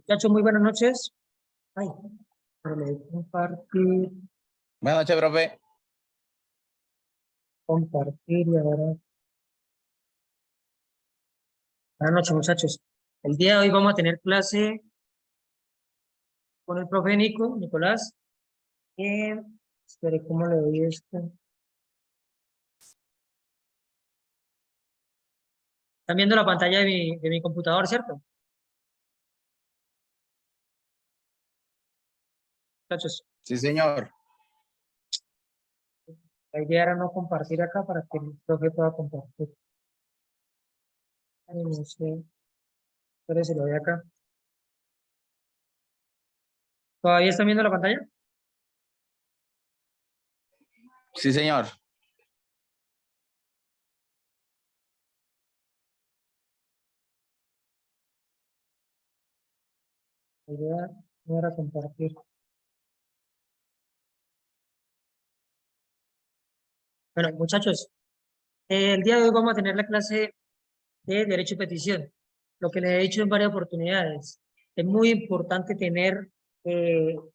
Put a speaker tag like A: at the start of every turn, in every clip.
A: Muchachos, muy buenas noches. Ay, compartir,
B: Buenas noches, profe.
A: compartir y ahora. Buenas noches, muchachos. El día de hoy vamos a tener clase con el profe Nicolás. Espere, ¿cómo le doy esto? Están viendo la pantalla de mi computador, ¿cierto? Muchachos,
B: Sí, señor.
A: la idea era no compartir acá para que el profe pueda compartir. Ay, no sé. Espere, se lo doy acá. ¿Todavía están viendo la pantalla?
B: Sí, señor.
A: La idea no era compartir. Bueno, muchachos, el día de hoy vamos a tener la clase de derecho de petición. Lo que les he dicho en varias oportunidades, es muy importante tener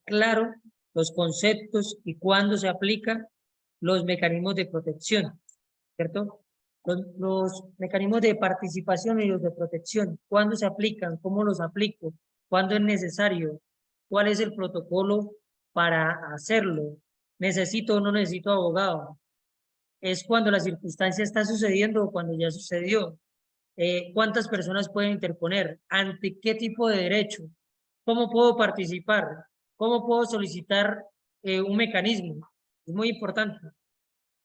A: claro los conceptos y cuándo se aplican los mecanismos de protección, ¿cierto? Los mecanismos de participación y los de protección, cuándo se aplican, cómo los aplico, cuándo es necesario, cuál es el protocolo para hacerlo, necesito o no necesito abogado, es cuando la circunstancia está sucediendo o cuando ya sucedió, cuántas personas pueden interponer, ante qué tipo de derecho, cómo puedo participar, cómo puedo solicitar un mecanismo. Es muy importante,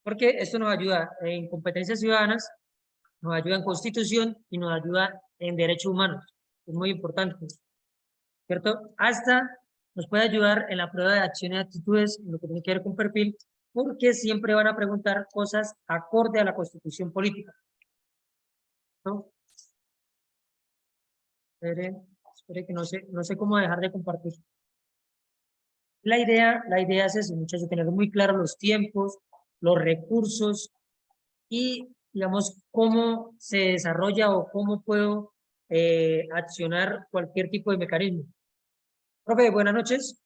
A: porque esto nos ayuda en competencias ciudadanas, nos ayuda en constitución y nos ayuda en derechos humanos. Es muy importante, ¿cierto? Hasta nos puede ayudar en la prueba de acciones y actitudes, en lo que tiene que ver con perfil, porque siempre van a preguntar cosas acorde a la constitución política, ¿no? Espere que no sé cómo dejar de compartir. La idea es eso, muchachos, tener muy claros los tiempos, los recursos y, digamos, cómo se desarrolla o cómo puedo accionar cualquier tipo de mecanismo. Profe, buenas noches.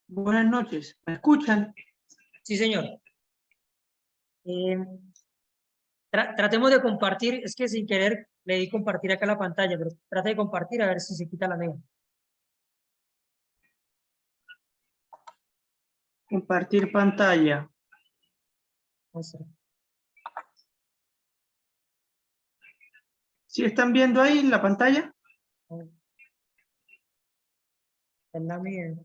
C: Buenas noches, ¿me escuchan?
A: Sí, señor. Tratemos de compartir, es que sin querer le di compartir acá la pantalla, pero trate de compartir a ver si se quita la negra.
C: Compartir pantalla. ¿Sí están viendo ahí la pantalla?
A: En la mía.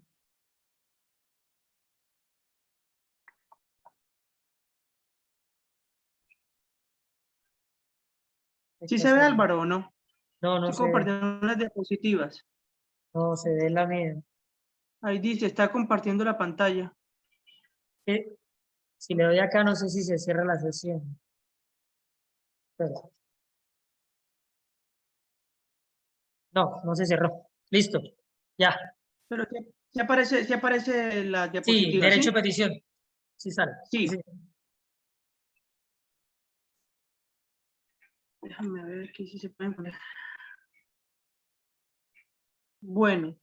C: ¿Sí se ve, Álvaro, o no?
A: No, no
C: Estoy
A: se ve.
C: compartiendo las diapositivas.
A: No se ve la mía.
C: Ahí dice, está compartiendo la pantalla.
A: Si le doy acá, no sé si se cierra la sesión. Pero, no, no se cerró. Listo. Ya.
C: Pero sí aparece la
A: Sí,
C: diapositiva,
A: derecho
C: ¿sí?
A: a petición. Sí sale.
C: Sí.
A: Sí.
C: Déjame ver aquí si se pueden poner. Bueno,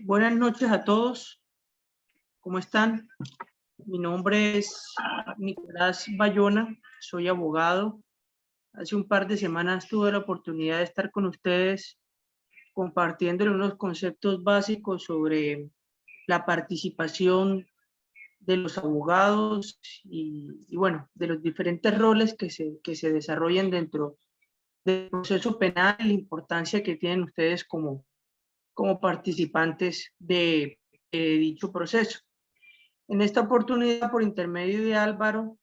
C: buenas noches a todos. ¿Cómo están? Mi nombre es Nicolás Bayona, soy abogado. Hace un par de semanas tuve la oportunidad de estar con ustedes compartiéndole unos conceptos básicos sobre la participación de los abogados y bueno, de los diferentes roles que se desarrollan dentro del proceso penal y la importancia que tienen ustedes como participantes de dicho proceso. En esta oportunidad, por intermedio de Álvaro,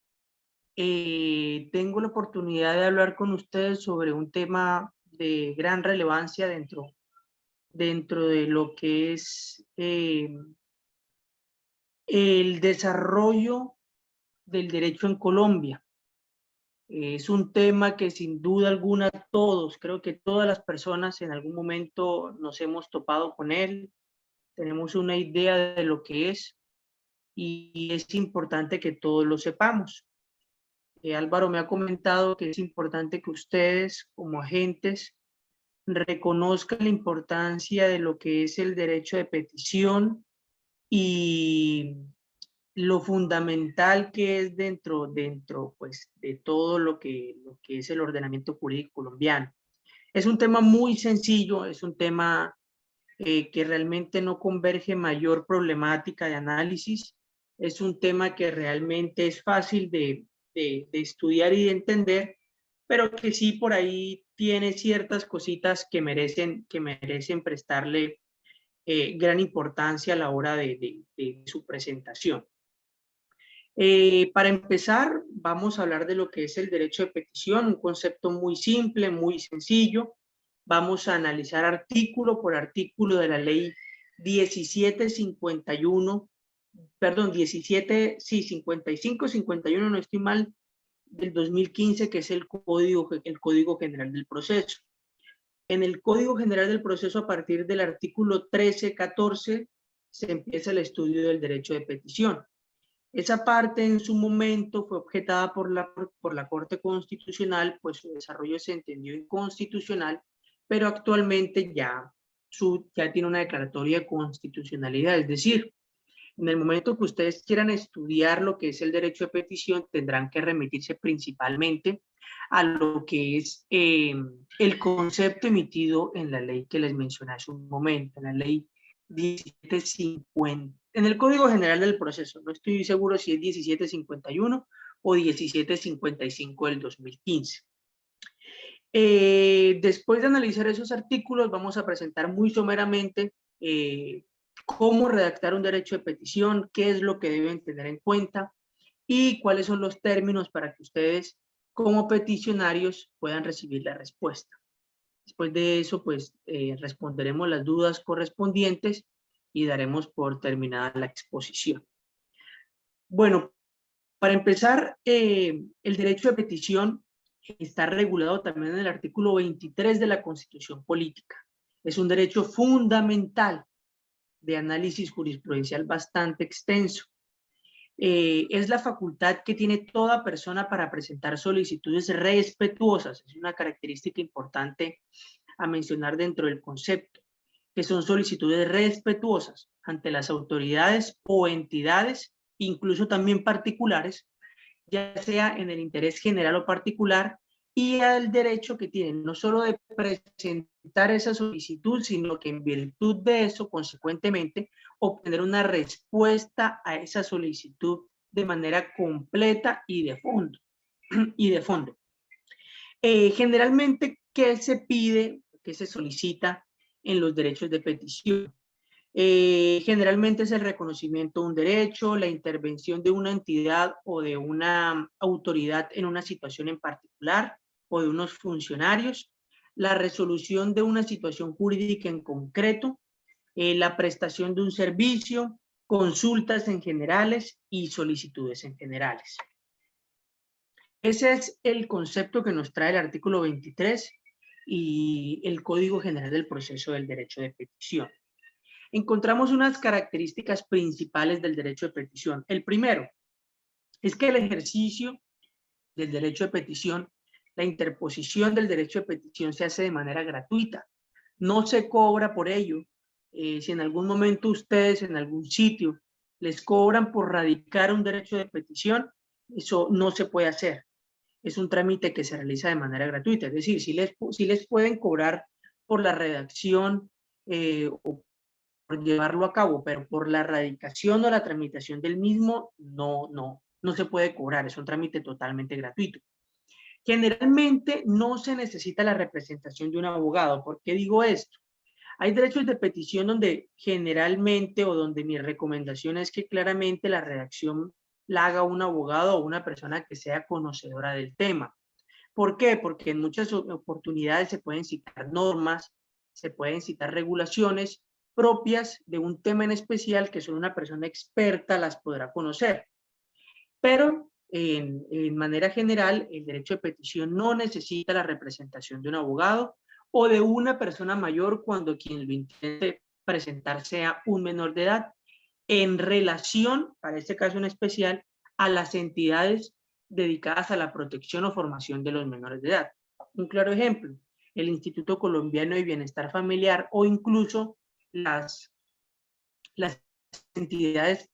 C: tengo la oportunidad de hablar con ustedes sobre un tema de gran relevancia dentro de lo que es el desarrollo del derecho en Colombia. Es un tema que sin duda alguna todos, creo que todas las personas en algún momento nos hemos topado con él, tenemos una idea de lo que es y es importante que todos lo sepamos. Álvaro me ha comentado que es importante que ustedes como agentes reconozcan la importancia de lo que es el derecho de petición y lo fundamental que es dentro pues, de todo lo que es el ordenamiento jurídico colombiano. Es un tema muy sencillo, es un tema que realmente no converge mayor problemática de análisis, es un tema que realmente es fácil de estudiar y de entender, pero que sí por ahí tiene ciertas cositas que merecen prestarle gran importancia a la hora de su presentación. Para empezar, vamos a hablar de lo que es el derecho de petición, un concepto muy simple, muy sencillo. Vamos a analizar artículo por artículo de la ley 1751, perdón, 55, 51, no estoy mal, del 2015, que es el Código General del Proceso. En el Código General del Proceso, a partir del artículo 13, 14, se empieza el estudio del derecho de petición. Esa parte en su momento fue objetada por la Corte Constitucional, pues su desarrollo se entendió inconstitucional, pero actualmente ya tiene una declaratoria de constitucionalidad. Es decir, en el momento que ustedes quieran estudiar lo que es el derecho de petición, tendrán que remitirse principalmente a lo que es el concepto emitido en la ley que les mencioné hace un momento, en la ley 1750, en el Código General del Proceso. No estoy seguro si es 1751 o 1755 del 2015. Después de analizar esos artículos, vamos a presentar muy someramente cómo redactar un derecho de petición, qué es lo que deben tener en cuenta y cuáles son los términos para que ustedes como peticionarios puedan recibir la respuesta. Después de eso, pues responderemos las dudas correspondientes y daremos por terminada la exposición. Bueno, para empezar, el derecho de petición está regulado también en el artículo 23 de la Constitución Política. Es un derecho fundamental de análisis jurisprudencial bastante extenso. Es la facultad que tiene toda persona para presentar solicitudes respetuosas. Es una característica importante a mencionar dentro del concepto, que son solicitudes respetuosas ante las autoridades o entidades, incluso también particulares, ya sea en el interés general o particular, y al derecho que tienen no solo de presentar esa solicitud, sino que en virtud de eso, consecuentemente, obtener una respuesta a esa solicitud de manera completa y de fondo. Generalmente, ¿qué se pide, qué se solicita en los derechos de petición? Generalmente es el reconocimiento de un derecho, la intervención de una entidad o de una autoridad en una situación en particular o de unos funcionarios, la resolución de una situación jurídica en concreto, la prestación de un servicio, consultas en generales y solicitudes en generales. Ese es el concepto que nos trae el artículo 23 y el Código General del Proceso del Derecho de Petición. Encontramos unas características principales del derecho de petición. El primero es que el ejercicio del derecho de petición, la interposición del derecho de petición se hace de manera gratuita. No se cobra por ello. Si en algún momento ustedes en algún sitio les cobran por radicar un derecho de petición, eso no se puede hacer. Es un trámite que se realiza de manera gratuita. Es decir, si les pueden cobrar por la redacción o por llevarlo a cabo, pero por la radicación o la tramitación del mismo, no se puede cobrar, es un trámite totalmente gratuito. Generalmente no se necesita la representación de un abogado. ¿Por qué digo esto? Hay derechos de petición donde generalmente o donde mi recomendación es que claramente la redacción la haga un abogado o una persona que sea conocedora del tema. ¿Por qué? Porque en muchas oportunidades se pueden citar normas, se pueden citar regulaciones propias de un tema en especial que solo una persona experta las podrá conocer. Pero en manera general, el derecho de petición no necesita la representación de un abogado o de una persona mayor cuando quien lo intente presentar sea un menor de edad, en relación, para este caso en especial, a las entidades dedicadas a la protección o formación de los menores de edad. Un claro ejemplo, el Instituto Colombiano de Bienestar Familiar o incluso las entidades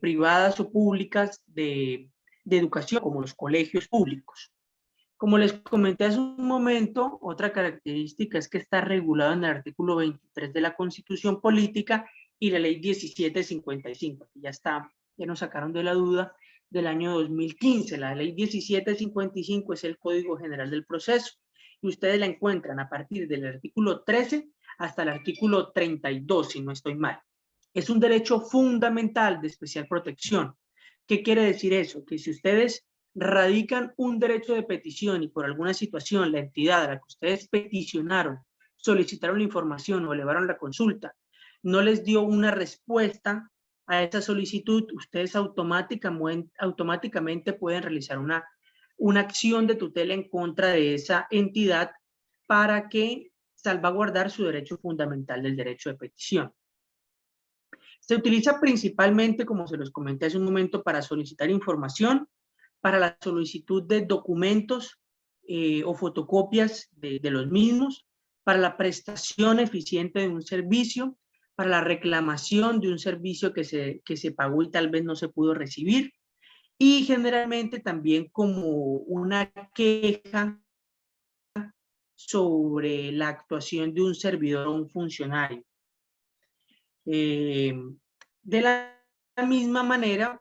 C: privadas o públicas de educación, como los colegios públicos. Como les comenté hace un momento, otra característica es que está regulado en el artículo 23 de la Constitución Política y la Ley 1755, que ya nos sacaron de la duda, del año 2015. La Ley 1755 es el Código General del Proceso y ustedes la encuentran a partir del artículo 13 hasta el artículo 32, si no estoy mal. Es un derecho fundamental de especial protección. ¿Qué quiere decir eso? Que si ustedes radican un derecho de petición y por alguna situación la entidad a la que ustedes peticionaron, solicitaron la información o elevaron la consulta, no les dio una respuesta a esa solicitud, ustedes automáticamente pueden realizar una acción de tutela en contra de esa entidad para que salvaguardar su derecho fundamental del derecho de petición. Se utiliza principalmente, como se los comenté hace un momento, para solicitar información, para la solicitud de documentos o fotocopias de los mismos, para la prestación eficiente de un servicio, para la reclamación de un servicio que se pagó y tal vez no se pudo recibir, y generalmente también como una queja sobre la actuación de un servidor o un funcionario. De la misma manera,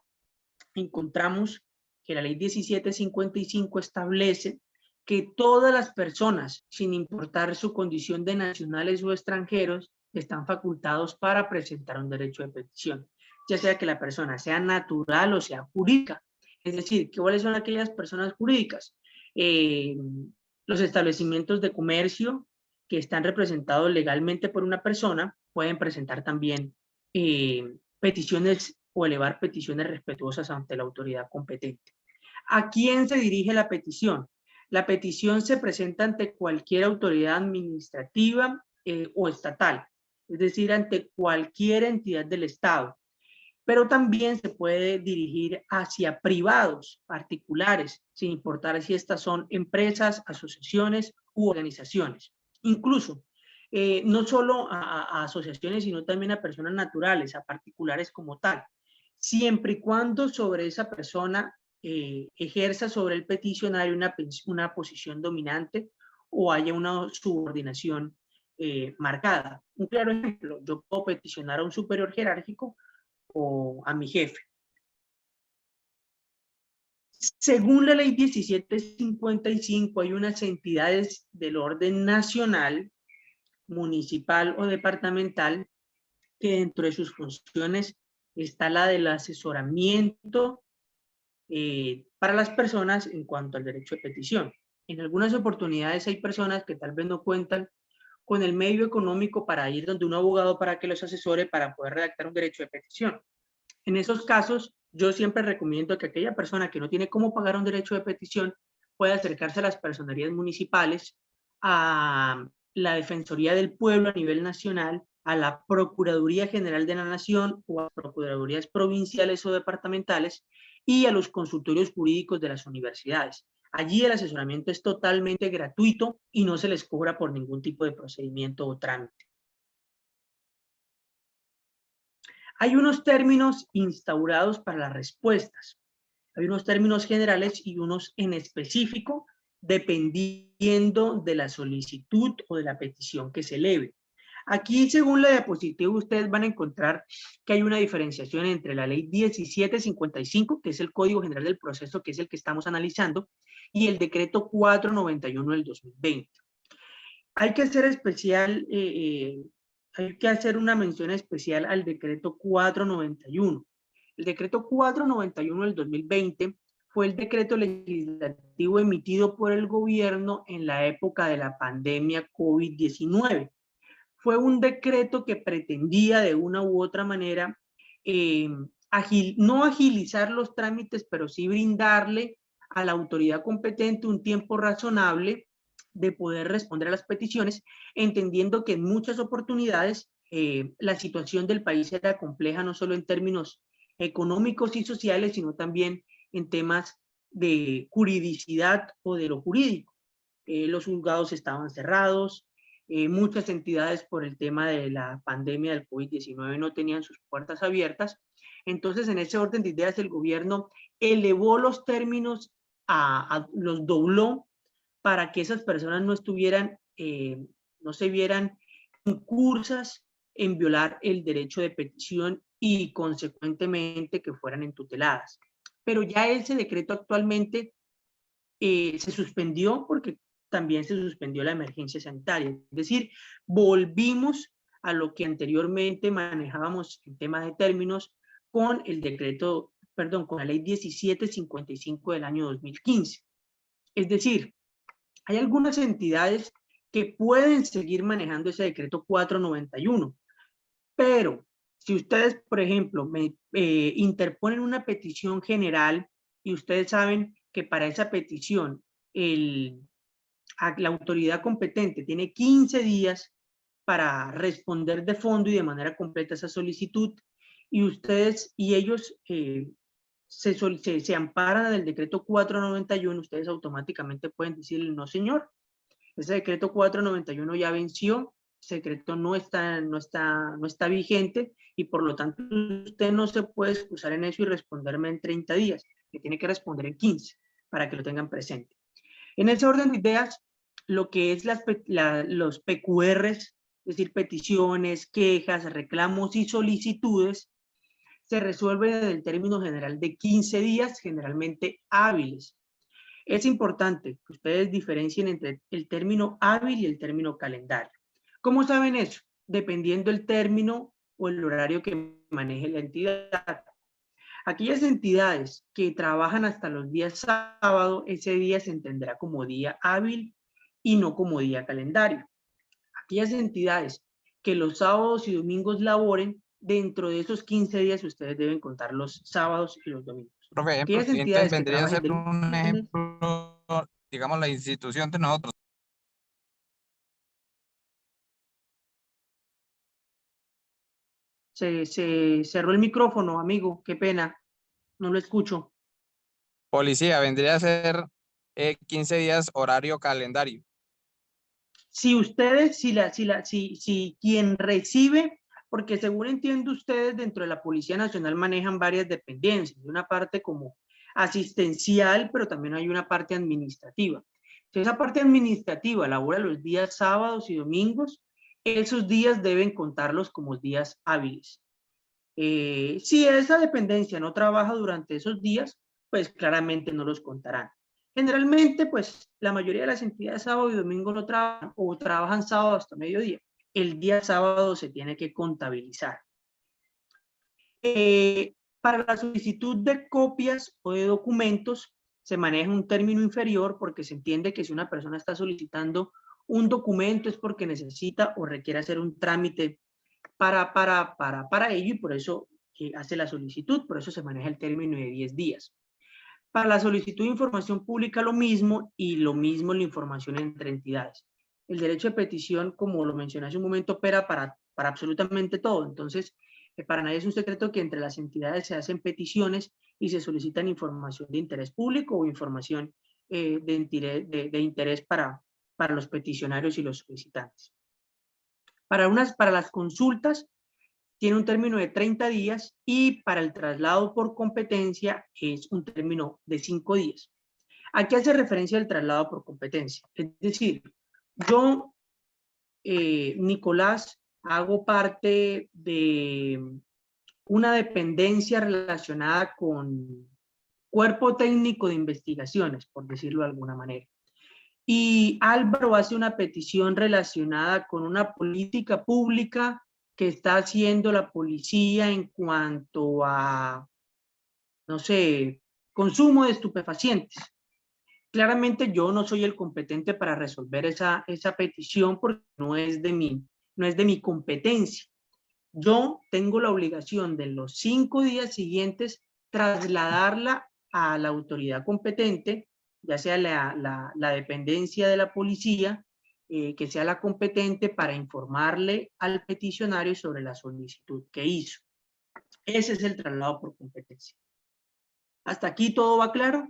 C: encontramos que la Ley 1755 establece que todas las personas, sin importar su condición de nacionales o extranjeros, están facultados para presentar un derecho de petición, ya sea que la persona sea natural o sea jurídica. Es decir, ¿cuáles son aquellas personas jurídicas? Los establecimientos de comercio que están representados legalmente por una persona pueden presentar también peticiones o elevar peticiones respetuosas ante la autoridad competente. ¿A quién se dirige la petición? La petición se presenta ante cualquier autoridad administrativa o estatal, es decir, ante cualquier entidad del Estado, pero también se puede dirigir hacia privados, particulares, sin importar si estas son empresas, asociaciones u organizaciones. Incluso, no solo a asociaciones, sino también a personas naturales, a particulares como tal, siempre y cuando sobre esa persona ejerza sobre el peticionario una posición dominante o haya una subordinación marcada. Un claro ejemplo, yo puedo peticionar a un superior jerárquico o a mi jefe. Según la Ley 1755, hay unas entidades del orden nacional, municipal o departamental que dentro de sus funciones está la del asesoramiento para las personas en cuanto al derecho de petición. En algunas oportunidades hay personas que tal vez no cuentan con el medio económico para ir donde un abogado para que los asesore para poder redactar un derecho de petición. En esos casos, yo siempre recomiendo que aquella persona que no tiene cómo pagar un derecho de petición pueda acercarse a las personerías municipales, a la Defensoría del Pueblo a nivel nacional, a la Procuraduría General de la Nación o a procuradurías provinciales o departamentales y a los consultorios jurídicos de las universidades. Allí el asesoramiento es totalmente gratuito y no se les cobra por ningún tipo de procedimiento o trámite. Hay unos términos instaurados para las respuestas. Hay unos términos generales y unos en específico, dependiendo de la solicitud o de la petición que se eleve. Aquí, según la diapositiva, ustedes van a encontrar que hay una diferenciación entre la Ley 1755, que es el Código General del Proceso, que es el que estamos analizando, y el Decreto 491 del 2020. Hay que hacer una mención especial al Decreto 491. El Decreto 491 del 2020 fue el decreto legislativo emitido por el gobierno en la época de la pandemia COVID-19. Fue un decreto que pretendía de una u otra manera no agilizar los trámites, pero sí brindarle a la autoridad competente un tiempo razonable de poder responder a las peticiones, entendiendo que en muchas oportunidades la situación del país era compleja, no solo en términos económicos y sociales, sino también en temas de juridicidad o de lo jurídico. Los juzgados estaban cerrados, muchas entidades por el tema de la pandemia del COVID-19 no tenían sus puertas abiertas. Entonces, en ese orden de ideas, el gobierno elevó los términos, los dobló para que esas personas no estuvieran, no se vieran incursas en violar el derecho de petición y consecuentemente que fueran entuteladas. Pero ya ese decreto actualmente se suspendió porque también se suspendió la emergencia sanitaria. Es decir, volvimos a lo que anteriormente manejábamos en tema de términos con el decreto, perdón, con la ley 1755 del año 2015. Es decir, hay algunas entidades que pueden seguir manejando ese decreto 491, pero si ustedes, por ejemplo, interponen una petición general y ustedes saben que para esa petición la autoridad competente tiene 15 días para responder de fondo y de manera completa esa solicitud, y ustedes y ellos se amparan del decreto 491, ustedes automáticamente pueden decirle, no señor, ese decreto 491 ya venció, ese decreto no está vigente y por lo tanto usted no se puede excusar en eso y responderme en 30 días, que tiene que responder en 15 para que lo tengan presente. En ese orden de ideas, lo que es los PQRs, es decir, peticiones, quejas, reclamos y solicitudes, se resuelve desde el término general de 15 días, generalmente hábiles. Es importante que ustedes diferencien entre el término hábil y el término calendario. ¿Cómo saben eso? Dependiendo del término o el horario que maneje la entidad. Aquellas entidades que trabajan hasta los días sábado, ese día se entenderá como día hábil y no como día calendario. Aquellas entidades que los sábados y domingos laboren, dentro de esos 15 días ustedes deben contar los sábados y los domingos.
B: Profe,
C: Aquellas
B: entonces
C: entidades que
B: vendría a
C: trabajen
B: ser
C: de
B: un
C: lunes,
B: ejemplo, digamos, la institución de nosotros.
C: se cerró el micrófono, amigo, qué pena, no lo escucho.
B: Policía, vendría a ser 15 días horario calendario.
C: Si ustedes, si quien recibe, porque según entiendo ustedes dentro de la Policía Nacional manejan varias dependencias, una parte como asistencial, pero también hay una parte administrativa. Si esa parte administrativa labora los días sábados y domingos, esos días deben contarlos como días hábiles. Si esa dependencia no trabaja durante esos días, pues claramente no los contarán. Generalmente, pues la mayoría de las entidades sábado y domingo no trabajan o trabajan sábado hasta mediodía. El día sábado se tiene que contabilizar. Para la solicitud de copias o de documentos se maneja un término inferior porque se entiende que si una persona está solicitando un documento es porque necesita o requiere hacer un trámite para ello y por eso hace la solicitud, por eso se maneja el término de 10 días. Para la solicitud de información pública lo mismo y lo mismo la información entre entidades. El derecho de petición, como lo mencioné hace un momento, opera para absolutamente todo. Entonces, para nadie es un secreto que entre las entidades se hacen peticiones y se solicitan información de interés público o información de interés para los peticionarios y los solicitantes. Para las consultas, tiene un término de 30 días y para el traslado por competencia es un término de 5 días. ¿A qué hace referencia el traslado por competencia? Es decir, yo, Nicolás, hago parte de una dependencia relacionada con cuerpo técnico de investigaciones, por decirlo de alguna manera. Y Álvaro hace una petición relacionada con una política pública que está haciendo la policía en cuanto a, no sé, consumo de estupefacientes. Claramente yo no soy el competente para resolver esa petición porque no es de mi competencia. Yo tengo la obligación de los 5 días siguientes trasladarla a la autoridad competente, ya sea la dependencia de la policía, que sea la competente para informarle al peticionario sobre la solicitud que hizo. Ese es el traslado por competencia. ¿Hasta aquí todo va claro?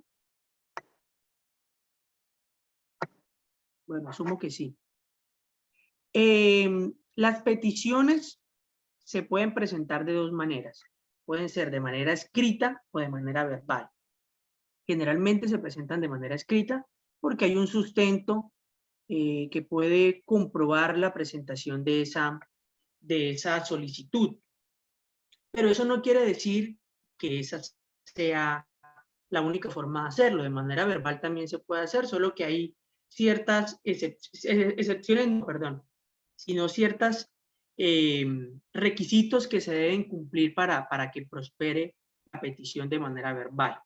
C: Bueno, asumo que sí. Las peticiones se pueden presentar de dos maneras. Pueden ser de manera escrita o de manera verbal. Generalmente se presentan de manera escrita porque hay un sustento que puede comprobar la presentación de esa solicitud. Pero eso no quiere decir que esa sea la única forma de hacerlo. De manera verbal también se puede hacer, solo que hay ciertas excepciones, no, perdón, sino ciertos requisitos que se deben cumplir para que prospere la petición de manera verbal.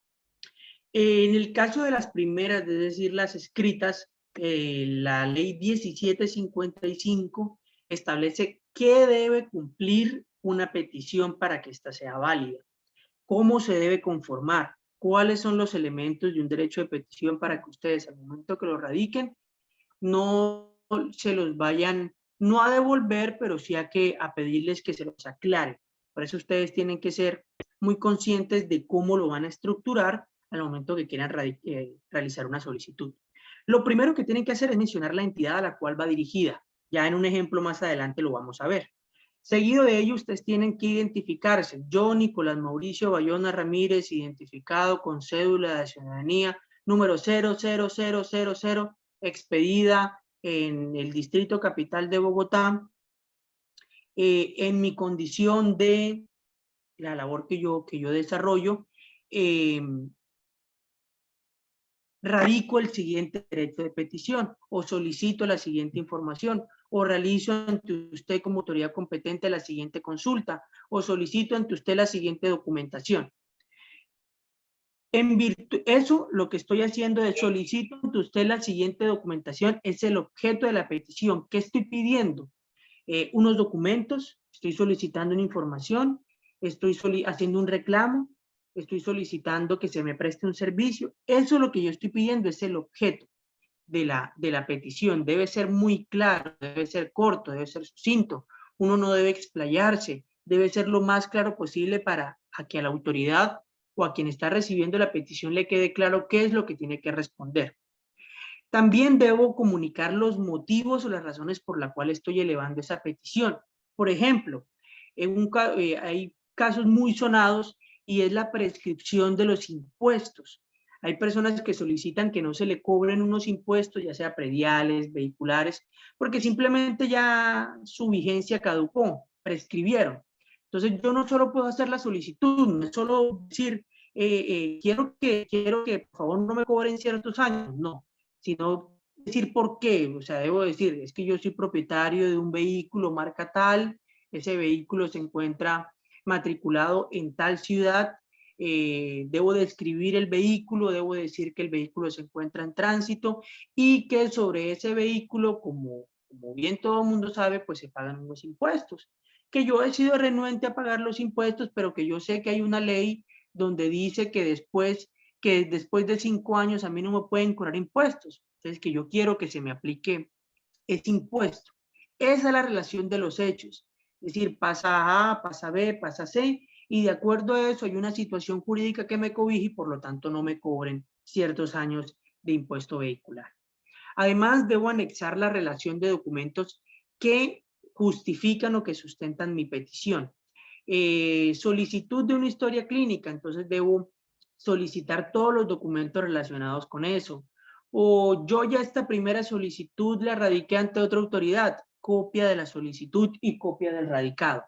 C: En el caso de las primeras, es decir, las escritas, la ley 1755 establece qué debe cumplir una petición para que ésta sea válida, cómo se debe conformar, cuáles son los elementos de un derecho de petición para que ustedes al momento que lo radiquen no se los vayan, no a devolver, pero sí a pedirles que se los aclare. Por eso ustedes tienen que ser muy conscientes de cómo lo van a estructurar al momento que quieran realizar una solicitud. Lo primero que tienen que hacer es mencionar la entidad a la cual va dirigida. Ya en un ejemplo más adelante lo vamos a ver. Seguido de ello, ustedes tienen que identificarse. Yo, Nicolás Mauricio Bayona Ramírez, identificado con cédula de ciudadanía número 00000, expedida en el Distrito Capital de Bogotá, en mi condición de la labor que yo desarrollo, radico el siguiente derecho de petición o solicito la siguiente información o realizo ante usted como autoridad competente la siguiente consulta o solicito ante usted la siguiente documentación. En virtud, eso lo que estoy haciendo es solicito ante usted la siguiente documentación, es el objeto de la petición. ¿Qué estoy pidiendo? Unos documentos, estoy solicitando una información, estoy haciendo un reclamo, estoy solicitando que se me preste un servicio. Eso es lo que yo estoy pidiendo, es el objeto de la petición. Debe ser muy claro, debe ser corto, debe ser sucinto. Uno no debe explayarse, debe ser lo más claro posible para que a la autoridad o a quien está recibiendo la petición le quede claro qué es lo que tiene que responder. También debo comunicar los motivos o las razones por las cuales estoy elevando esa petición. Por ejemplo, hay casos muy sonados y es la prescripción de los impuestos. Hay personas que solicitan que no se le cobren unos impuestos, ya sea prediales, vehiculares, porque simplemente ya su vigencia caducó, prescribieron. Entonces yo no solo puedo hacer la solicitud, no es solo decir, quiero que por favor no me cobren ciertos años, no, sino decir por qué. O sea, debo decir, es que yo soy propietario de un vehículo marca tal, ese vehículo se encuentra matriculado en tal ciudad, debo describir el vehículo, debo decir que el vehículo se encuentra en tránsito y que sobre ese vehículo, como bien todo el mundo sabe, pues se pagan unos impuestos, que yo he sido renuente a pagar los impuestos, pero que yo sé que hay una ley donde dice que después de 5 años a mí no me pueden cobrar impuestos. Entonces, que yo quiero que se me aplique ese impuesto. Esa es la relación de los hechos. Es decir, pasa A, pasa B, pasa C, y de acuerdo a eso hay una situación jurídica que me cobije y por lo tanto no me cobren ciertos años de impuesto vehicular. Además, debo anexar la relación de documentos que justifican o que sustentan mi petición. Solicitud de una historia clínica, entonces debo solicitar todos los documentos relacionados con eso. O yo ya esta primera solicitud la radiqué ante otra autoridad, copia de la solicitud y copia del radicado.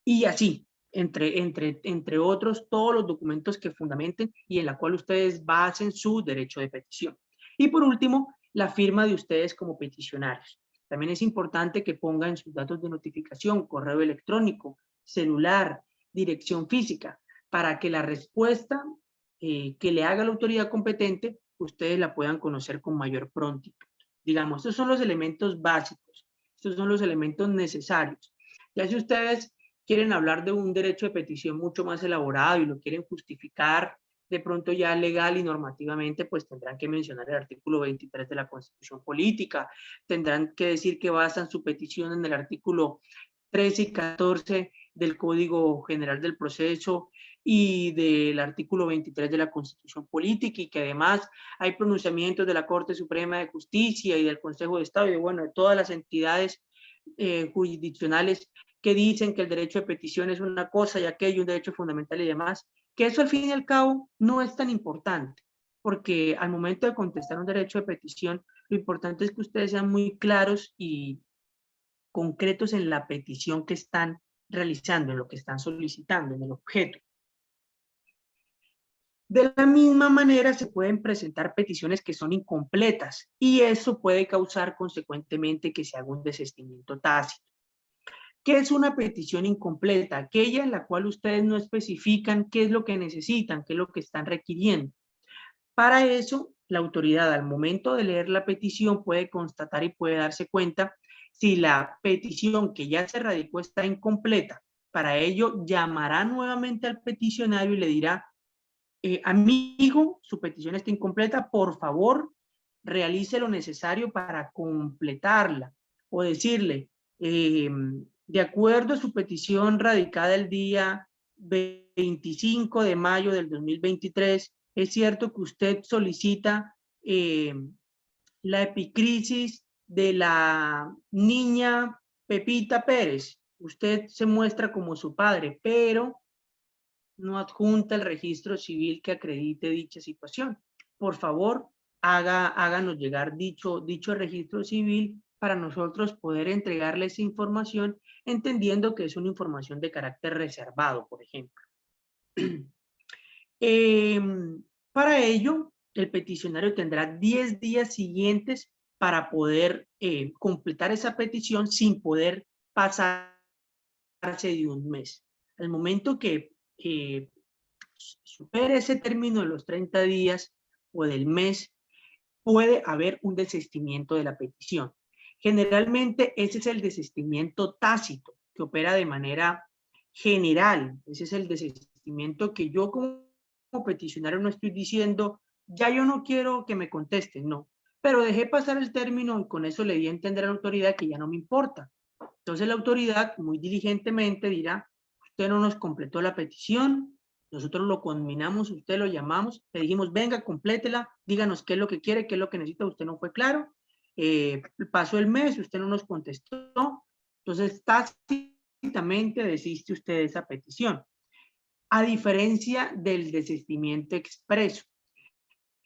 C: Y así, entre otros, todos los documentos que fundamenten y en la cual ustedes basen su derecho de petición. Y por último, la firma de ustedes como peticionarios. También es importante que pongan sus datos de notificación, correo electrónico, celular, dirección física, para que la respuesta que le haga la autoridad competente, ustedes la puedan conocer con mayor prontitud. Digamos, estos son los elementos básicos, estos son los elementos necesarios. Ya si ustedes quieren hablar de un derecho de petición mucho más elaborado y lo quieren justificar de pronto ya legal y normativamente, pues tendrán que mencionar el artículo 23 de la Constitución Política, tendrán que decir que basan su petición en el artículo 13 y 14 del Código General del Proceso y del artículo 23 de la Constitución Política, y que además hay pronunciamientos de la Corte Suprema de Justicia y del Consejo de Estado y de, bueno, de todas las entidades jurisdiccionales que dicen que el derecho de petición es una cosa y aquello, un derecho fundamental y demás, que eso al fin y al cabo no es tan importante, porque al momento de contestar un derecho de petición, lo importante es que ustedes sean muy claros y concretos en la petición que están realizando, en lo que están solicitando, en el objeto. De la misma manera se pueden presentar peticiones que son incompletas y eso puede causar consecuentemente que se haga un desistimiento tácito. ¿Qué es una petición incompleta? Aquella en la cual ustedes no especifican qué es lo que necesitan, qué es lo que están requiriendo. Para eso, la autoridad al momento de leer la petición puede constatar y puede darse cuenta si la petición que ya se radicó está incompleta. Para ello, llamará nuevamente al peticionario y le dirá: amigo, su petición está incompleta, por favor, realice lo necesario para completarla. O decirle, de acuerdo a su petición radicada el día 25 de mayo del 2023, es cierto que usted solicita la epicrisis de la niña Pepita Pérez. Usted se muestra como su padre, pero no adjunta el registro civil que acredite dicha situación. Por favor, háganos llegar dicho registro civil para nosotros poder entregarle esa información, entendiendo que es una información de carácter reservado, por ejemplo. Para ello, el peticionario tendrá 10 días siguientes para poder completar esa petición sin poder pasarse de un mes. Al momento que supere ese término de los 30 días o del mes, puede haber un desistimiento de la petición. Generalmente ese es el desistimiento tácito, que opera de manera general. Ese es el desistimiento que yo como peticionario no estoy diciendo, ya yo no quiero que me contesten, no. Pero dejé pasar el término y con eso le di a entender a la autoridad que ya no me importa. Entonces la autoridad muy diligentemente dirá: usted no nos completó la petición, nosotros lo conminamos, usted lo llamamos, le dijimos, venga, complétela, díganos qué es lo que quiere, qué es lo que necesita, usted no fue claro, pasó el mes, usted no nos contestó, entonces tácitamente desiste usted de esa petición. A diferencia del desistimiento expreso.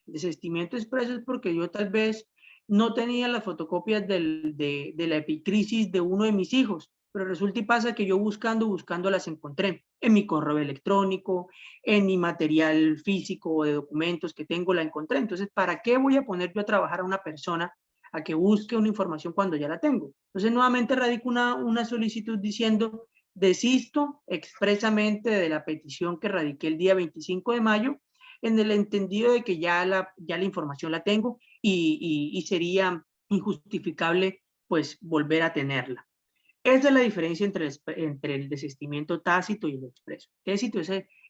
C: El desistimiento expreso es porque yo tal vez no tenía las fotocopias de la epicrisis de uno de mis hijos, pero resulta y pasa que yo buscando las encontré en mi correo electrónico, en mi material físico o de documentos que tengo, la encontré. Entonces, ¿para qué voy a poner yo a trabajar a una persona a que busque una información cuando ya la tengo? Entonces, nuevamente radico una solicitud diciendo: desisto expresamente de la petición que radiqué el día 25 de mayo, en el entendido de que ya la información la tengo y sería injustificable pues volver a tenerla. Esa es la diferencia entre el desistimiento tácito y el expreso.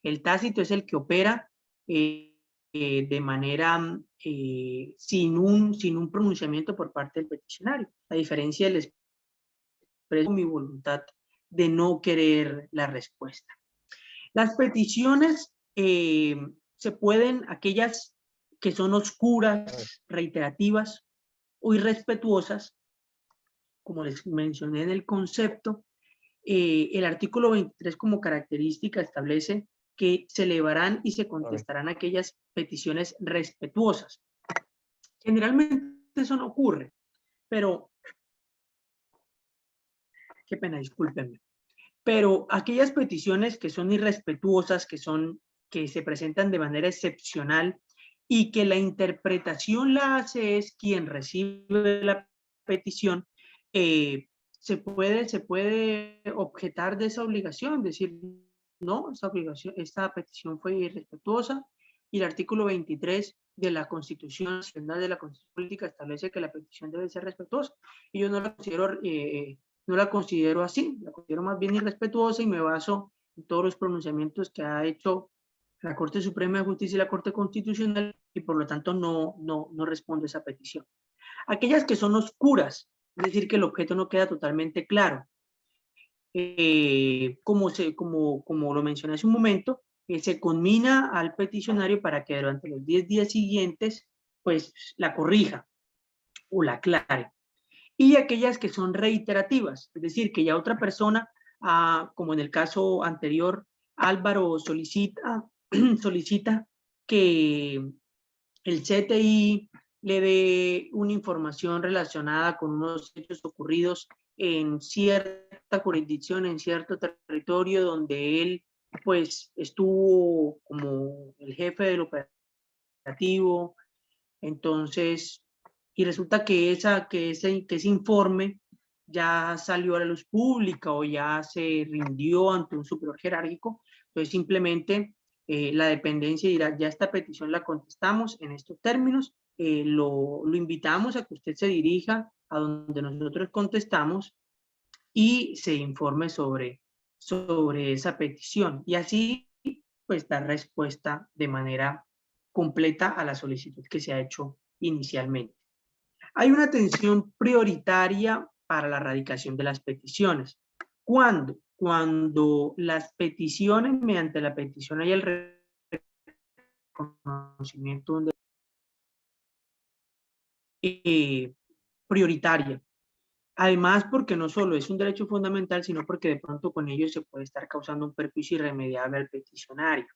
C: El tácito es el que opera de manera sin un pronunciamiento por parte del peticionario. La diferencia del expreso, mi voluntad de no querer la respuesta. Las peticiones se pueden, aquellas que son oscuras, reiterativas o irrespetuosas, como les mencioné en el concepto, el artículo 23 como característica establece que se elevarán y se contestarán aquellas peticiones respetuosas. Generalmente eso no ocurre, pero, qué pena, discúlpenme, pero aquellas peticiones que son irrespetuosas, que se presentan de manera excepcional y que la interpretación la hace es quien recibe la petición, se puede objetar de esa obligación, decir, no, esta petición fue irrespetuosa, y el artículo 23 de la Constitución Nacional de la Constitución Política establece que la petición debe ser respetuosa, y yo no la considero así, la considero más bien irrespetuosa y me baso en todos los pronunciamientos que ha hecho la Corte Suprema de Justicia y la Corte Constitucional, y por lo tanto no respondo a esa petición. Aquellas que son oscuras, es decir, que el objeto no queda totalmente claro, como lo mencioné hace un momento, se conmina al peticionario para que durante los 10 días siguientes, pues la corrija o la aclare. Y aquellas que son reiterativas, es decir, que ya otra persona, como en el caso anterior, Álvaro solicita que el CTI le dé una información relacionada con unos hechos ocurridos en cierta jurisdicción, en cierto territorio donde él pues estuvo como el jefe del operativo. Entonces, y resulta que ese informe ya salió a la luz pública o ya se rindió ante un superior jerárquico, entonces simplemente la dependencia dirá, ya esta petición la contestamos en estos términos, lo invitamos a que usted se dirija a donde nosotros contestamos y se informe sobre esa petición. Y así, pues, dar respuesta de manera completa a la solicitud que se ha hecho inicialmente. Hay una atención prioritaria para la radicación de las peticiones. ¿Cuándo? Cuando las peticiones, mediante la petición hay el reconocimiento prioritaria. Además, porque no solo es un derecho fundamental, sino porque de pronto con ello se puede estar causando un perjuicio irremediable al peticionario.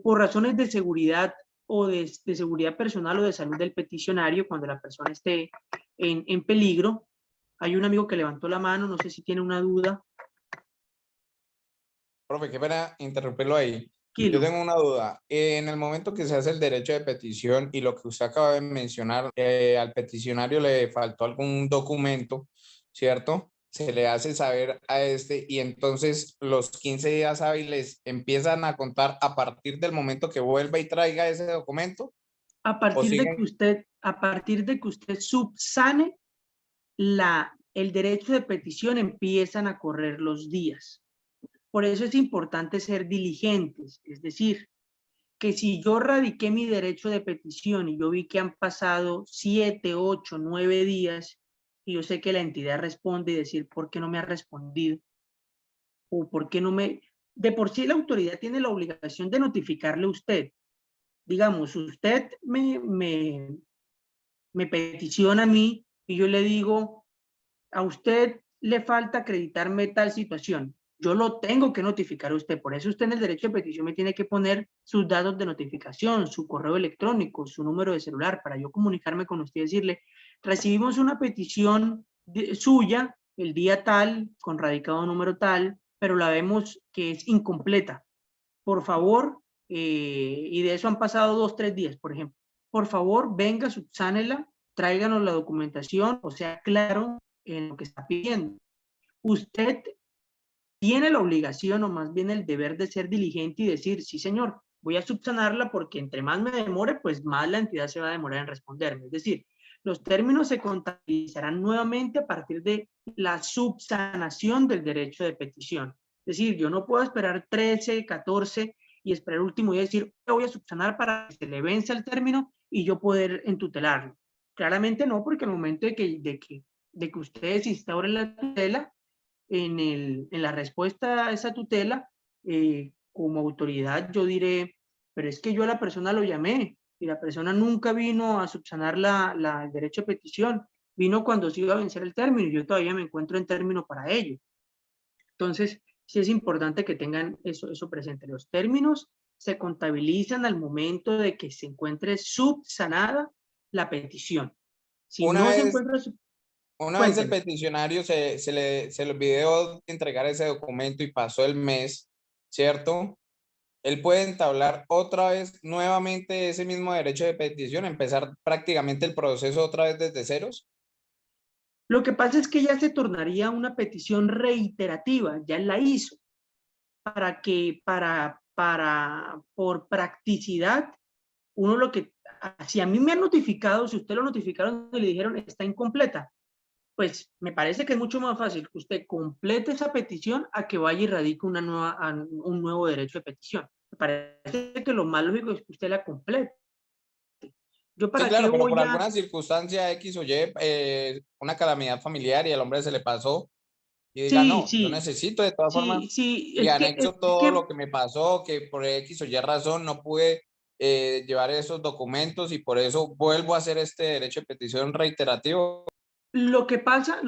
C: Por razones de seguridad o de seguridad personal o de salud del peticionario, cuando la persona esté en peligro. Hay un amigo que levantó la mano, no sé si tiene una duda.
B: Profe, qué pena interrumpirlo ahí. Yo
C: Kilo.
B: tengo una duda. En el momento que se hace el derecho de petición y lo que usted acaba de mencionar, al peticionario le faltó algún documento, ¿cierto? Se le hace saber a este y entonces los 15 días hábiles empiezan a contar a partir del momento que vuelva y traiga ese documento.
C: A partir de que usted subsane el derecho de petición, empiezan a correr los días. Por eso es importante ser diligentes, es decir, que si yo radiqué mi derecho de petición y yo vi que han pasado 7, 8, 9 días y yo sé que la entidad responde y decir, ¿por qué no me ha respondido? O ¿por qué no me...? De por sí la autoridad tiene la obligación de notificarle a usted. Digamos, usted me peticiona a mí y yo le digo, a usted le falta acreditarme tal situación. Yo lo tengo que notificar a usted. Por eso usted en el derecho de petición me tiene que poner sus datos de notificación, su correo electrónico, su número de celular, para yo comunicarme con usted y decirle, recibimos una petición suya el día tal, con radicado número tal, pero la vemos que es incompleta. Por favor, y de eso han pasado 2, 3 días, por ejemplo. Por favor, venga, subsánela, tráiganos la documentación, o sea, claro en lo que está pidiendo. Usted tiene la obligación o más bien el deber de ser diligente y decir, sí señor, voy a subsanarla porque entre más me demore, pues más la entidad se va a demorar en responderme. Es decir, los términos se contabilizarán nuevamente a partir de la subsanación del derecho de petición. Es decir, yo no puedo esperar 13, 14 y esperar el último día y decir, voy a subsanar para que se le vence el término y yo poder entutelarlo. Claramente no, porque al momento de que ustedes instauren la tutela, en la respuesta a esa tutela, como autoridad yo diré, pero es que yo a la persona lo llamé y la persona nunca vino a subsanar el derecho de petición, vino cuando se iba a vencer el término y yo todavía me encuentro en término para ello. Entonces, sí es importante que tengan eso presente. Los términos se contabilizan al momento de que se encuentre subsanada la petición. Si no se encuentra
B: Una vez el peticionario se le olvidó entregar ese documento y pasó el mes, ¿cierto? Él puede entablar otra vez nuevamente ese mismo derecho de petición, empezar prácticamente el proceso otra vez desde ceros.
C: Lo que pasa es que ya se tornaría una petición reiterativa, ya la hizo, para que, por practicidad, uno lo que, si a mí me han notificado, si usted lo notificaron y le dijeron está incompleta, pues me parece que es mucho más fácil que usted complete esa petición a que vaya y radique un nuevo derecho de petición. Me parece que lo más lógico es que usted la complete. Yo para
B: Sí, claro,
C: qué
B: pero
C: voy
B: por
C: a...
B: alguna circunstancia X o Y, una calamidad familiar y al hombre se le pasó, y diga,
C: Sí,
B: no, yo
C: sí,
B: necesito de todas formas
C: sí, sí,
B: y anexo
C: es
B: todo
C: que
B: lo que me pasó, que por X o Y razón no pude llevar esos documentos y por eso vuelvo a hacer este derecho de petición reiterativo.
C: lo que pasa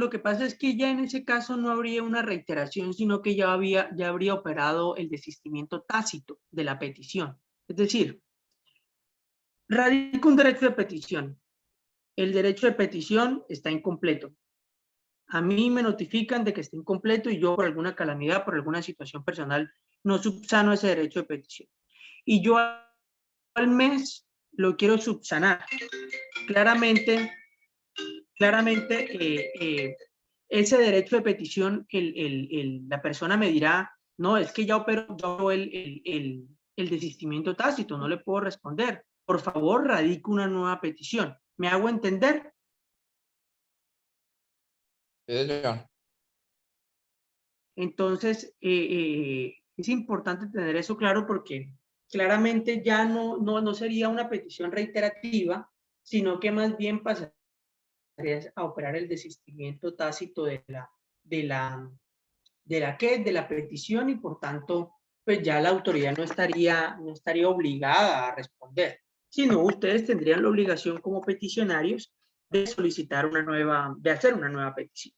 C: es que ya en ese caso no habría una reiteración, sino que ya habría operado el desistimiento tácito de la petición. Es decir, radica un derecho de petición. El derecho de petición está incompleto. A mí me notifican de que está incompleto y yo por alguna calamidad, por alguna situación personal, no subsano ese derecho de petición. Y yo al mes lo quiero subsanar. Claramente, ese derecho de petición, la persona me dirá, no, es que ya operó el desistimiento tácito, no le puedo responder. Por favor, radico una nueva petición. ¿Me hago entender?
B: Sí, señor.
C: Entonces, es importante tener eso claro porque claramente ya no sería una petición reiterativa, sino que más bien pasaría a operar el desistimiento tácito de la, de la petición y por tanto, pues ya la autoridad no estaría obligada a responder, sino ustedes tendrían la obligación como peticionarios de solicitar de hacer una nueva petición.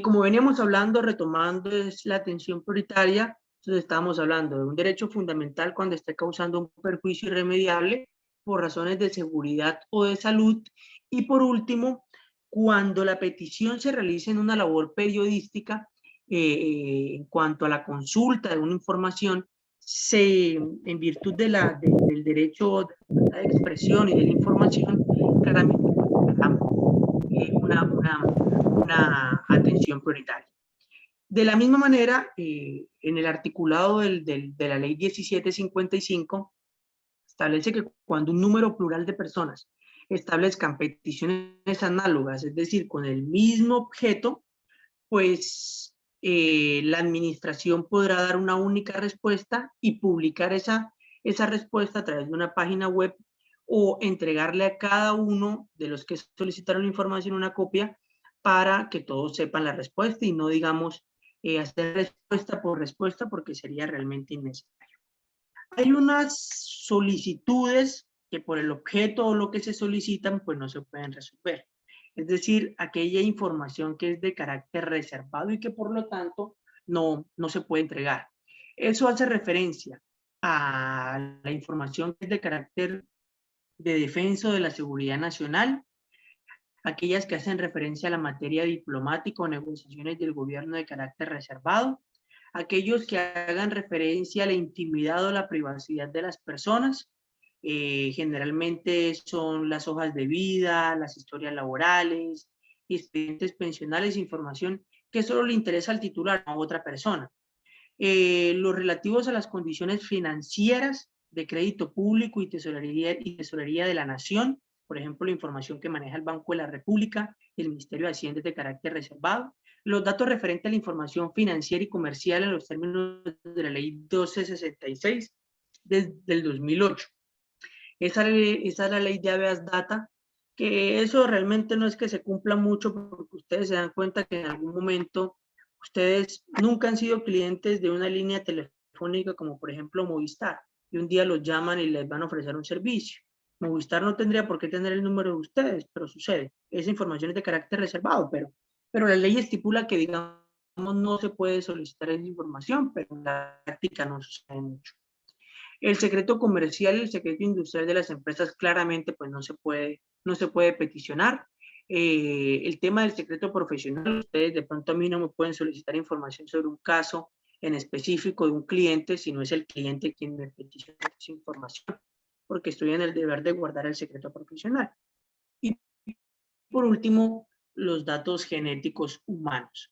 C: Como veníamos hablando, retomando es la atención prioritaria, entonces estábamos hablando de un derecho fundamental cuando esté causando un perjuicio irremediable por razones de seguridad o de salud. Y por último, cuando la petición se realice en una labor periodística, en cuanto a la consulta de una información, en virtud del derecho de expresión y de la información, claramente una atención prioritaria. De la misma manera, en el articulado de la ley 1755, establece que cuando un número plural de personas establezcan peticiones análogas, es decir, con el mismo objeto, pues la administración podrá dar una única respuesta y publicar esa respuesta a través de una página web o entregarle a cada uno de los que solicitaron la información una copia para que todos sepan la respuesta y no digamos hacer respuesta por respuesta porque sería realmente innecesario. Hay unas solicitudes que por el objeto o lo que se solicitan pues no se pueden resolver. Es decir, aquella información que es de carácter reservado y que por lo tanto no se puede entregar. Eso hace referencia a la información que es de carácter de defensa de la seguridad nacional, aquellas que hacen referencia a la materia diplomática o negociaciones del gobierno de carácter reservado, aquellos que hagan referencia a la intimidad o la privacidad de las personas, generalmente son las hojas de vida, las historias laborales, expedientes pensionales, información que solo le interesa al titular o a otra persona. Los relativos a las condiciones financieras de crédito público y tesorería de la nación, por ejemplo, la información que maneja el Banco de la República y el Ministerio de Hacienda de carácter reservado, los datos referentes a la información financiera y comercial en los términos de la ley 1266 del 2008. Esa es la ley de habeas data, que eso realmente no es que se cumpla mucho porque ustedes se dan cuenta que en algún momento ustedes nunca han sido clientes de una línea telefónica como por ejemplo Movistar y un día los llaman y les van a ofrecer un servicio. Movistar no tendría por qué tener el número de ustedes, pero sucede. Esa información es de carácter reservado, pero la ley estipula que digamos no se puede solicitar esa información, pero en la práctica no sucede mucho. El secreto comercial y el secreto industrial de las empresas claramente pues no se puede peticionar. El tema del secreto profesional, ustedes de pronto a mí no me pueden solicitar información sobre un caso en específico de un cliente, si no es el cliente quien me peticiona esa información, porque estoy en el deber de guardar el secreto profesional. Y por último, los datos genéticos humanos.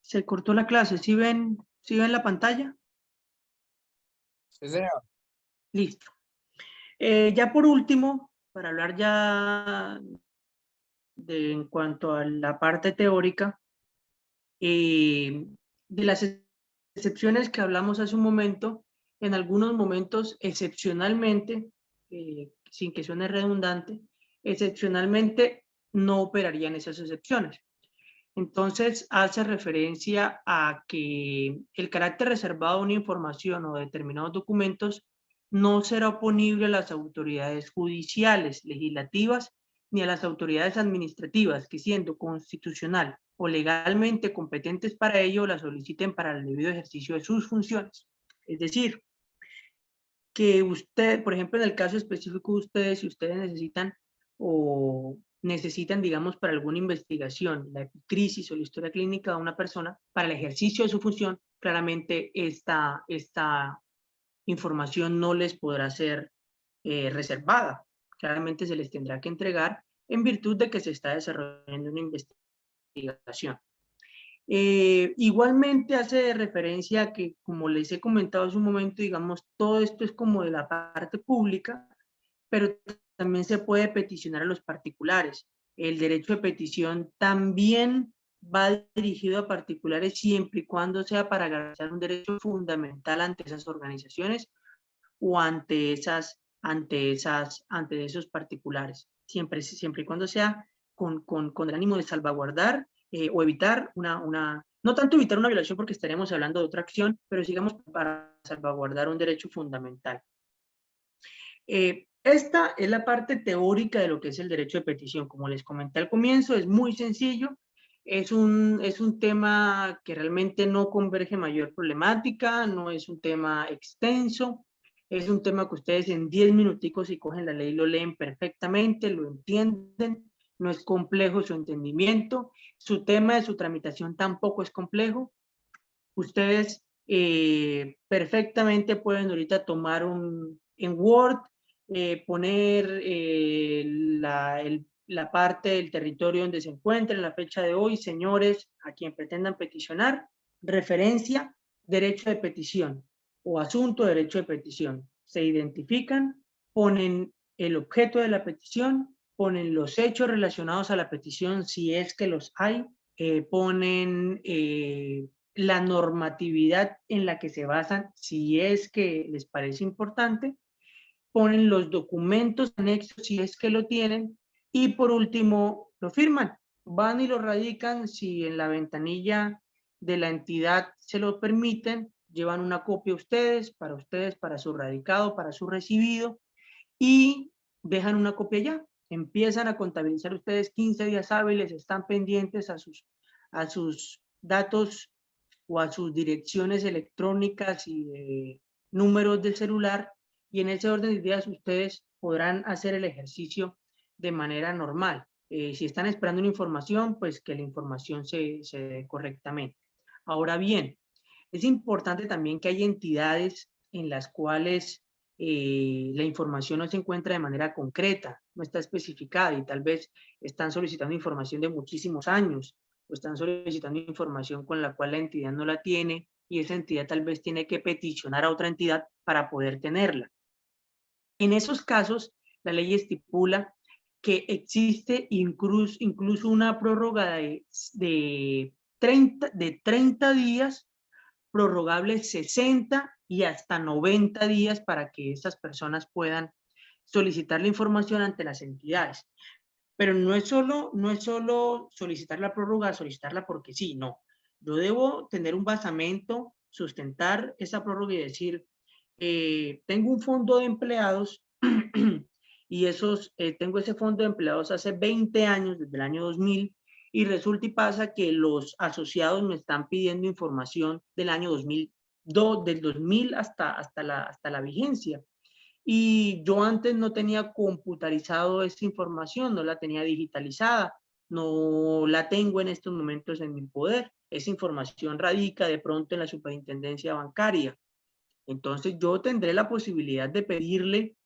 C: Se cortó la clase. ¿Sí ven la pantalla?
B: Sí, señor.
C: Listo. Ya por último, para hablar ya en cuanto a la parte teórica, de las excepciones que hablamos hace un momento, en algunos momentos, excepcionalmente, sin que suene redundante, excepcionalmente no operarían esas excepciones. Entonces, hace referencia a que el carácter reservado de una información o de determinados documentos no será oponible a las autoridades judiciales, legislativas, ni a las autoridades administrativas que, siendo constitucional o legalmente competentes para ello, la soliciten para el debido ejercicio de sus funciones. Es decir, que usted, por ejemplo, en el caso específico de ustedes, si ustedes necesitan, digamos, para alguna investigación, la epicrisis o la historia clínica de una persona, para el ejercicio de su función, claramente esta información no les podrá ser reservada. Claramente se les tendrá que entregar en virtud de que se está desarrollando una investigación. Igualmente hace referencia a que, como les he comentado hace un momento, digamos, todo esto es como de la parte pública, pero también se puede peticionar a los particulares. El derecho de petición también va dirigido a particulares siempre y cuando sea para garantizar un derecho fundamental ante esas organizaciones o ante esos particulares. Siempre y cuando sea con el ánimo de salvaguardar o evitar no tanto evitar una violación porque estaríamos hablando de otra acción, pero sigamos para salvaguardar un derecho fundamental. Esta es la parte teórica de lo que es el derecho de petición. Como les comenté al comienzo, es muy sencillo. Es un tema que realmente no converge mayor problemática, no es un tema extenso, es un tema que ustedes en 10 minuticos, si cogen la ley, lo leen perfectamente, lo entienden, no es complejo su entendimiento, su tema de su tramitación tampoco es complejo. Ustedes perfectamente pueden ahorita tomar en Word, poner la parte del territorio donde se encuentra en la fecha de hoy, señores, a quien pretendan peticionar, referencia, derecho de petición o asunto, derecho de petición. Se identifican, ponen el objeto de la petición, ponen los hechos relacionados a la petición, si es que los hay, ponen la normatividad en la que se basan, si es que les parece importante, ponen los documentos anexos si es que lo tienen, y por último lo firman. Van y lo radican si en la ventanilla de la entidad se lo permiten, llevan una copia ustedes, para su radicado, para su recibido, y dejan una copia ya. Empiezan a contabilizar ustedes 15 días hábiles, están pendientes a sus datos o a sus direcciones electrónicas y números del celular, y en ese orden de días ustedes podrán hacer el ejercicio de manera normal. Si están esperando una información, pues que la información se dé correctamente. Ahora bien, es importante también que hay entidades en las cuales la información no se encuentra de manera concreta, no está especificada y tal vez están solicitando información de muchísimos años o están solicitando información con la cual la entidad no la tiene y esa entidad tal vez tiene que peticionar a otra entidad para poder tenerla. En esos casos, la ley estipula que existe incluso una prórroga de 30 días, prorrogable 60 y hasta 90 días para que estas personas puedan solicitar la información ante las entidades. Pero no es solo solicitar la prórroga, solicitarla porque sí, no. Yo debo tener un basamento, sustentar esa prórroga y decir, tengo un fondo de empleados y tengo ese fondo de empleados hace 20 años, desde el año 2000, y resulta y pasa que los asociados me están pidiendo información del año 2002, del 2000 hasta la vigencia. Y yo antes no tenía computarizado esa información, no la tenía digitalizada, no la tengo en estos momentos en mi poder. Esa información radica de pronto en la superintendencia bancaria. Entonces yo tendré la posibilidad de pedirle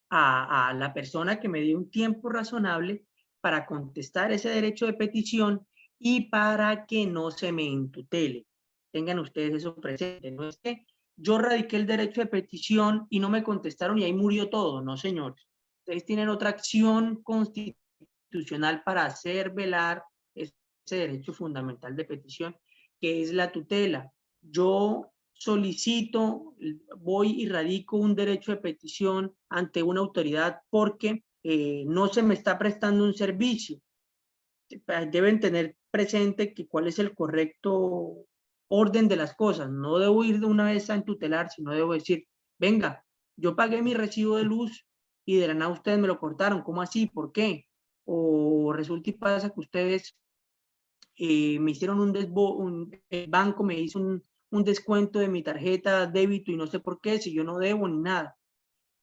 C: a la persona que me dé un tiempo razonable para contestar ese derecho de petición y para que no se me entutele. Tengan ustedes eso presente. No es que yo radiqué el derecho de petición y no me contestaron y ahí murió todo. No, señores. Ustedes tienen otra acción constitucional para hacer velar ese derecho fundamental de petición, que es la tutela. Yo solicito, voy y radico un derecho de petición ante una autoridad porque no se me está prestando un servicio. Deben tener presente que cuál es el correcto orden de las cosas. No debo ir de una vez a tutelar, sino debo decir, venga, yo pagué mi recibo de luz y de la nada ustedes me lo cortaron. ¿Cómo así? ¿Por qué? O resulta y pasa que ustedes me hicieron el banco me hizo un descuento de mi tarjeta débito y no sé por qué, si yo no debo ni nada.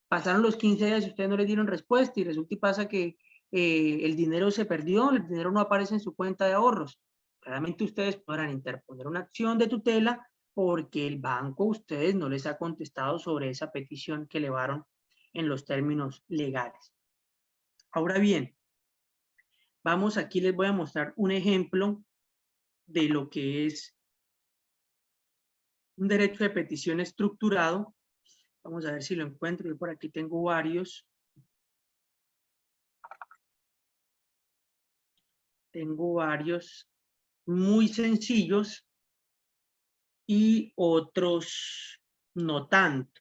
C: Pasaron los 15 días y ustedes no les dieron respuesta y resulta y pasa que el dinero se perdió, el dinero no aparece en su cuenta de ahorros. Claramente ustedes podrán interponer una acción de tutela porque el banco a ustedes no les ha contestado sobre esa petición que elevaron en los términos legales. Ahora bien, vamos aquí, les voy a mostrar un ejemplo de lo que es un derecho de petición estructurado. Vamos a ver si lo encuentro. Yo por aquí tengo varios. Tengo varios muy sencillos y otros no tanto.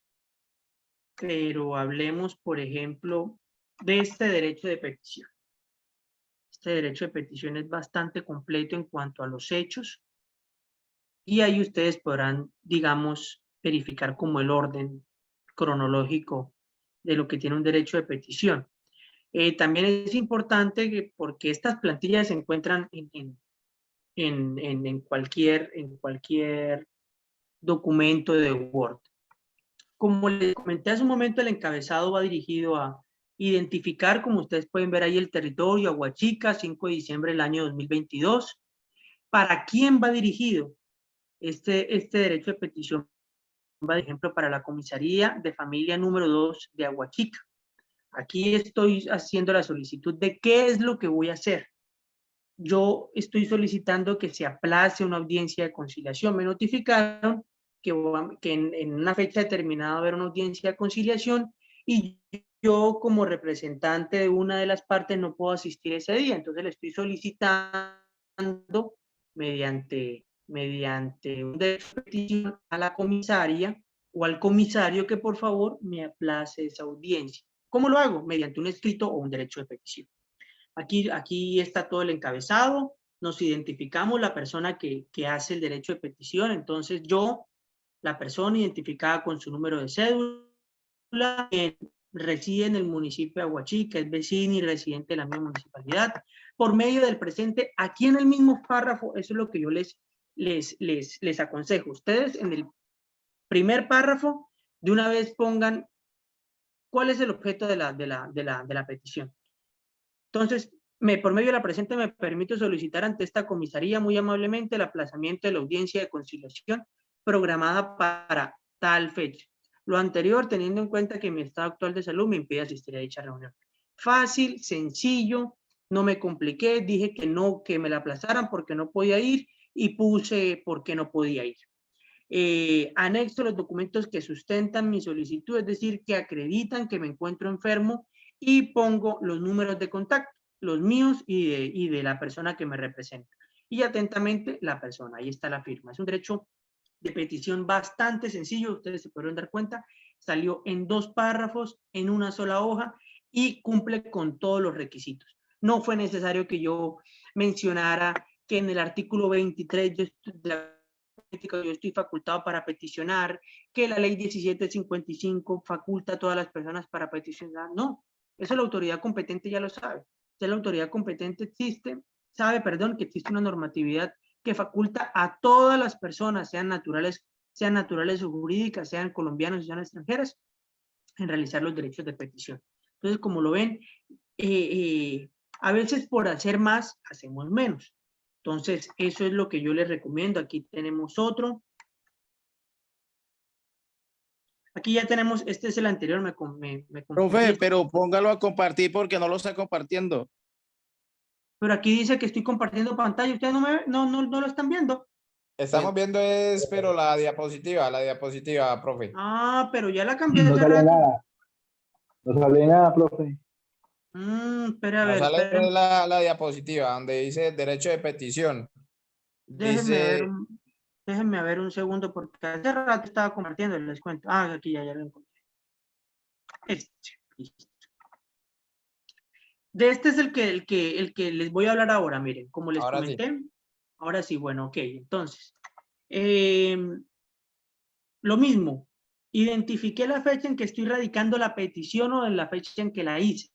C: Pero hablemos, por ejemplo, de este derecho de petición. Este derecho de petición es bastante completo en cuanto a los hechos y ahí ustedes podrán, digamos, verificar como el orden cronológico de lo que tiene un derecho de petición. También es importante que, porque estas plantillas se encuentran en cualquier documento de Word. Como les comenté hace un momento, el encabezado va dirigido a identificar, como ustedes pueden ver ahí, el territorio, Aguachica, 5 de diciembre del año 2022. ¿Para quién va dirigido? Este derecho de petición va, por ejemplo, para la comisaría de familia número 2 de Aguachica. Aquí estoy haciendo la solicitud de qué es lo que voy a hacer. Yo estoy solicitando que se aplace una audiencia de conciliación. Me notificaron que en una fecha determinada va a haber una audiencia de conciliación y yo como representante de una de las partes no puedo asistir ese día. Entonces le estoy solicitando mediante un derecho de petición a la comisaria o al comisario que por favor me aplace esa audiencia. ¿Cómo lo hago? Mediante un escrito o un derecho de petición. Aquí está todo el encabezado, nos identificamos la persona que hace el derecho de petición, entonces yo, la persona identificada con su número de cédula, reside en el municipio de Aguachica, es vecino y residente de la misma municipalidad, por medio del presente, aquí en el mismo párrafo, eso es lo que yo les aconsejo. Ustedes en el primer párrafo, de una vez pongan cuál es el objeto de la petición. Entonces, por medio de la presente me permito solicitar ante esta comisaría muy amablemente el aplazamiento de la audiencia de conciliación programada para tal fecha. Lo anterior, teniendo en cuenta que mi estado actual de salud me impide asistir a dicha reunión. Fácil, sencillo, no me compliqué, dije que no, que me la aplazaran porque no podía ir y puse porque no podía ir. Anexo los documentos que sustentan mi solicitud, es decir, que acreditan que me encuentro enfermo y pongo los números de contacto, los míos y de la persona que me representa. Y atentamente la persona, ahí está la firma. Es un derecho de petición bastante sencillo, ustedes se podrán dar cuenta, salió en 2 párrafos, en una sola hoja y cumple con todos los requisitos. No fue necesario que yo mencionara que en el artículo 23 de la yo estoy facultado para peticionar, que la ley 1755 faculta a todas las personas para peticionar. No, eso la autoridad competente ya lo sabe. Ya la autoridad competente sabe que existe una normatividad que faculta a todas las personas, sean naturales o jurídicas, sean colombianos o sean extranjeras, en realizar los derechos de petición. Entonces, como lo ven, a veces por hacer más, hacemos menos. Entonces, eso es lo que yo les recomiendo. Aquí tenemos otro. Aquí ya tenemos, este es el anterior,
D: Profe, pero póngalo a compartir porque no lo está compartiendo.
C: Pero aquí dice que estoy compartiendo pantalla. Ustedes no lo están viendo.
B: Estamos viendo es, pero la diapositiva, profe.
C: Ah, pero ya la cambié
D: No
C: hace
D: sale
C: rato.
D: nada. No sale nada, profe.
C: Espera, a
B: Nos
C: ver,
B: sale
C: esperen.
B: la diapositiva donde dice derecho de petición. Dice,
C: Déjenme ver un segundo porque hace rato estaba compartiendo, les cuento. Ah, aquí ya lo encontré. Listo. De este es el que les voy a hablar ahora, miren, como les
B: ahora sí.
C: comenté. Ahora sí, bueno, ok, entonces. Lo mismo, identifiqué la fecha en que estoy radicando la petición o en la fecha en que la hice.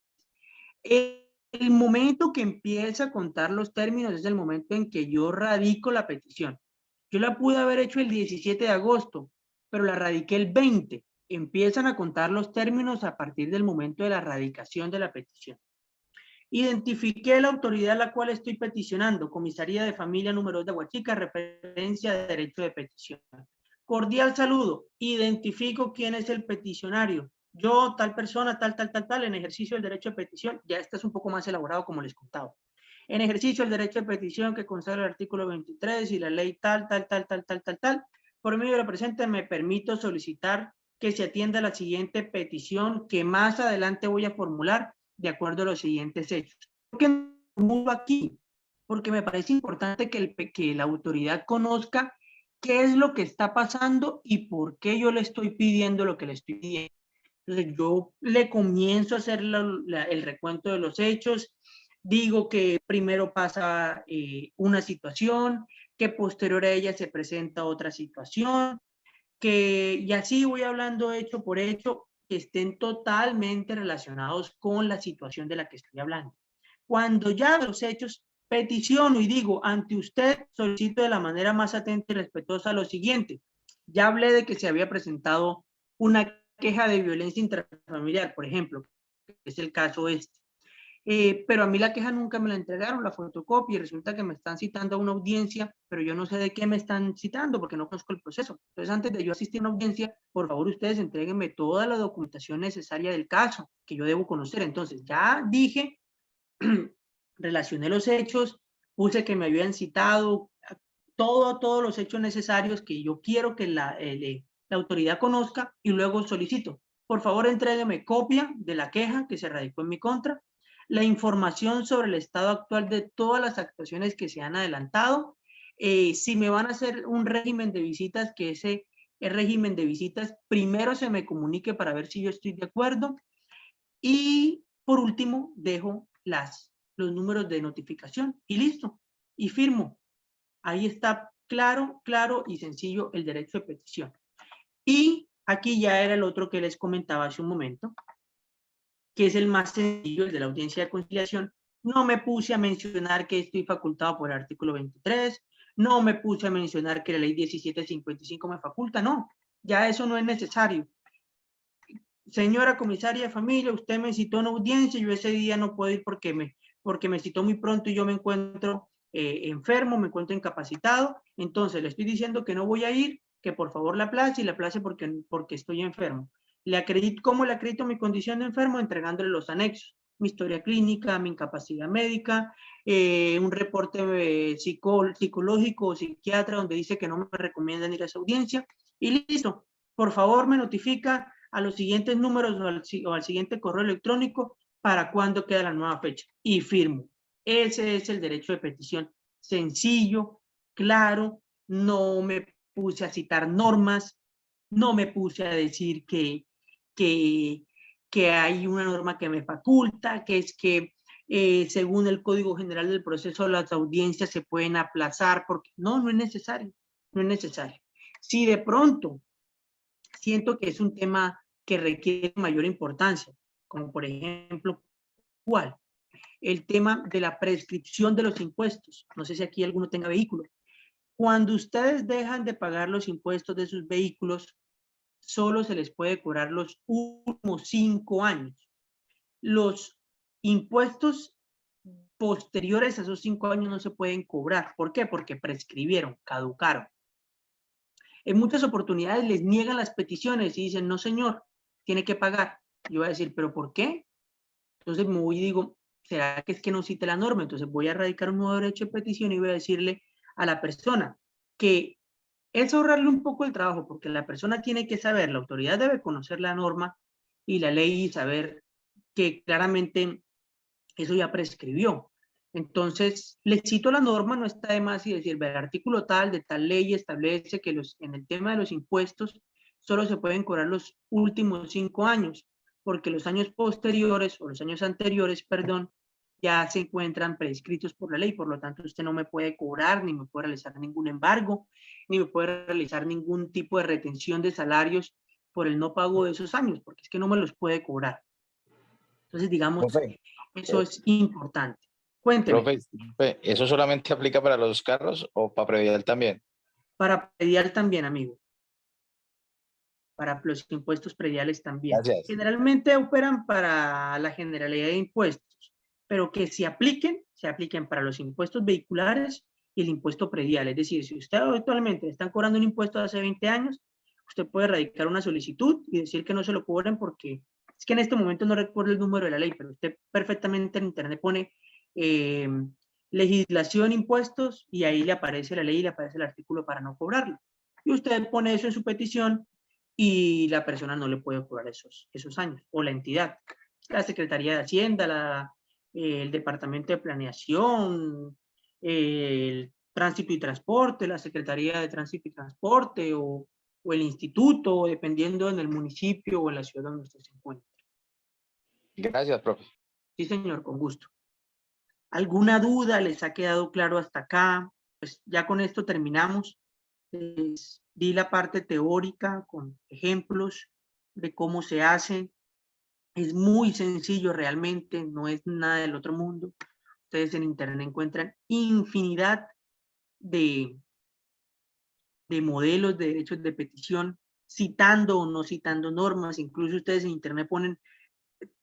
C: El momento que empieza a contar los términos es el momento en que yo radico la petición. Yo la pude haber hecho el 17 de agosto, pero la radiqué el 20. Empiezan a contar los términos a partir del momento de la radicación de la petición. Identifiqué la autoridad a la cual estoy peticionando, Comisaría de Familia número 2 de Aguachica, referencia de derecho de petición. Cordial saludo, identifico quién es el peticionario. Yo, tal persona, tal, en ejercicio del derecho de petición, ya este es un poco más elaborado como les contaba. En ejercicio del derecho de petición que consagra el artículo 23 y la ley tal, por medio de la presente me permito solicitar que se atienda la siguiente petición que más adelante voy a formular de acuerdo a los siguientes hechos. ¿Por qué no formulo aquí? Porque me parece importante que la autoridad conozca qué es lo que está pasando y por qué yo le estoy pidiendo lo que le estoy pidiendo. Entonces yo le comienzo a hacer el recuento de los hechos, digo que primero pasa una situación, que posterior a ella se presenta otra situación, y así voy hablando hecho por hecho, que estén totalmente relacionados con la situación de la que estoy hablando. Cuando ya los hechos peticiono y digo, ante usted solicito de la manera más atenta y respetuosa lo siguiente. Ya hablé de que se había presentado una queja de violencia intrafamiliar, por ejemplo, que es el caso este. Pero a mí la queja nunca me la entregaron, la fotocopia, y resulta que me están citando a una audiencia, pero yo no sé de qué me están citando porque no conozco el proceso. Entonces, antes de yo asistir a una audiencia, por favor, ustedes entréguenme toda la documentación necesaria del caso que yo debo conocer. Entonces, ya dije, relacioné los hechos, puse que me habían citado, todos los hechos necesarios que yo quiero que la autoridad conozca y luego solicito. Por favor, entrégueme copia de la queja que se radicó en mi contra, la información sobre el estado actual de todas las actuaciones que se han adelantado, si me van a hacer un régimen de visitas, que ese régimen de visitas primero se me comunique para ver si yo estoy de acuerdo, y por último dejo los números de notificación y listo, y firmo. Ahí está claro y sencillo el derecho de petición. Y aquí ya era el otro que les comentaba hace un momento, que es el más sencillo, el de la audiencia de conciliación. No me puse a mencionar que estoy facultado por el artículo 23, no me puse a mencionar que la ley 1755 me faculta, no, ya eso no es necesario. Señora comisaria de familia, usted me citó a una audiencia, yo ese día no puedo ir porque me citó muy pronto y yo me encuentro enfermo, me encuentro incapacitado, entonces le estoy diciendo que no voy a ir, que por favor la aplace, y la aplace porque estoy enfermo. ¿Cómo le acredito mi condición de enfermo? Entregándole los anexos, mi historia clínica, mi incapacidad médica, un reporte psicológico o psiquiatra donde dice que no me recomiendan ir a esa audiencia, y listo. Por favor, me notifica a los siguientes números o al siguiente correo electrónico para cuándo queda la nueva fecha y firmo. Ese es el derecho de petición. Sencillo, claro, no me puse a citar normas, no me puse a decir que hay una norma que me faculta, que es que según el Código General del Proceso las audiencias se pueden aplazar, porque no es necesario, no es necesario. Si de pronto siento que es un tema que requiere mayor importancia, como por ejemplo, ¿cuál? El tema de la prescripción de los impuestos. No sé si aquí alguno tenga vehículo. Cuando ustedes dejan de pagar los impuestos de sus vehículos, solo se les puede cobrar los últimos 5 años. Los impuestos posteriores a esos 5 años no se pueden cobrar. ¿Por qué? Porque prescribieron, caducaron. En muchas oportunidades les niegan las peticiones y dicen, no señor, tiene que pagar. Yo voy a decir, ¿pero por qué? Entonces me voy y digo, ¿será que es que no cite la norma? Entonces voy a radicar un nuevo derecho de petición y voy a decirle a la persona que es ahorrarle un poco el trabajo, porque la persona tiene que saber, la autoridad debe conocer la norma y la ley y saber que claramente eso ya prescribió. Entonces, le cito la norma, no está de más y decir, el artículo tal de tal ley establece que en el tema de los impuestos solo se pueden cobrar los últimos 5 años, porque los años posteriores o los años anteriores, perdón, ya se encuentran prescritos por la ley, por lo tanto usted no me puede cobrar, ni me puede realizar ningún embargo, ni me puede realizar ningún tipo de retención de salarios por el no pago de esos años, porque es que no me los puede cobrar. Entonces, digamos,
E: Profe,
C: eso es importante. Cuénteme.
E: profe, ¿eso solamente aplica para los carros o para predial también?
C: Para predial también, amigo. Para los impuestos prediales también.
E: Gracias.
C: Generalmente operan para la generalidad de impuestos, pero que se apliquen para los impuestos vehiculares y el impuesto predial. Es decir, si usted actualmente le están cobrando un impuesto de hace 20 años, usted puede radicar una solicitud y decir que no se lo cobren porque es que en este momento no recuerdo el número de la ley, pero usted perfectamente en internet pone legislación, impuestos, y ahí le aparece la ley y le aparece el artículo para no cobrarlo. Y usted pone eso en su petición y la persona no le puede cobrar esos años, o la entidad. La Secretaría de Hacienda, el Departamento de Planeación, el Tránsito y Transporte, la Secretaría de Tránsito y Transporte, o el instituto, dependiendo en el municipio o en la ciudad donde usted se encuentre.
E: Gracias, profe.
C: Sí, señor, con gusto. ¿Alguna duda? ¿Les ha quedado claro hasta acá? Pues ya con esto terminamos. Les di la parte teórica con ejemplos de cómo se hace. Es muy sencillo realmente, no es nada del otro mundo. Ustedes en internet encuentran infinidad de modelos de derechos de petición, citando o no citando normas. Incluso ustedes en internet ponen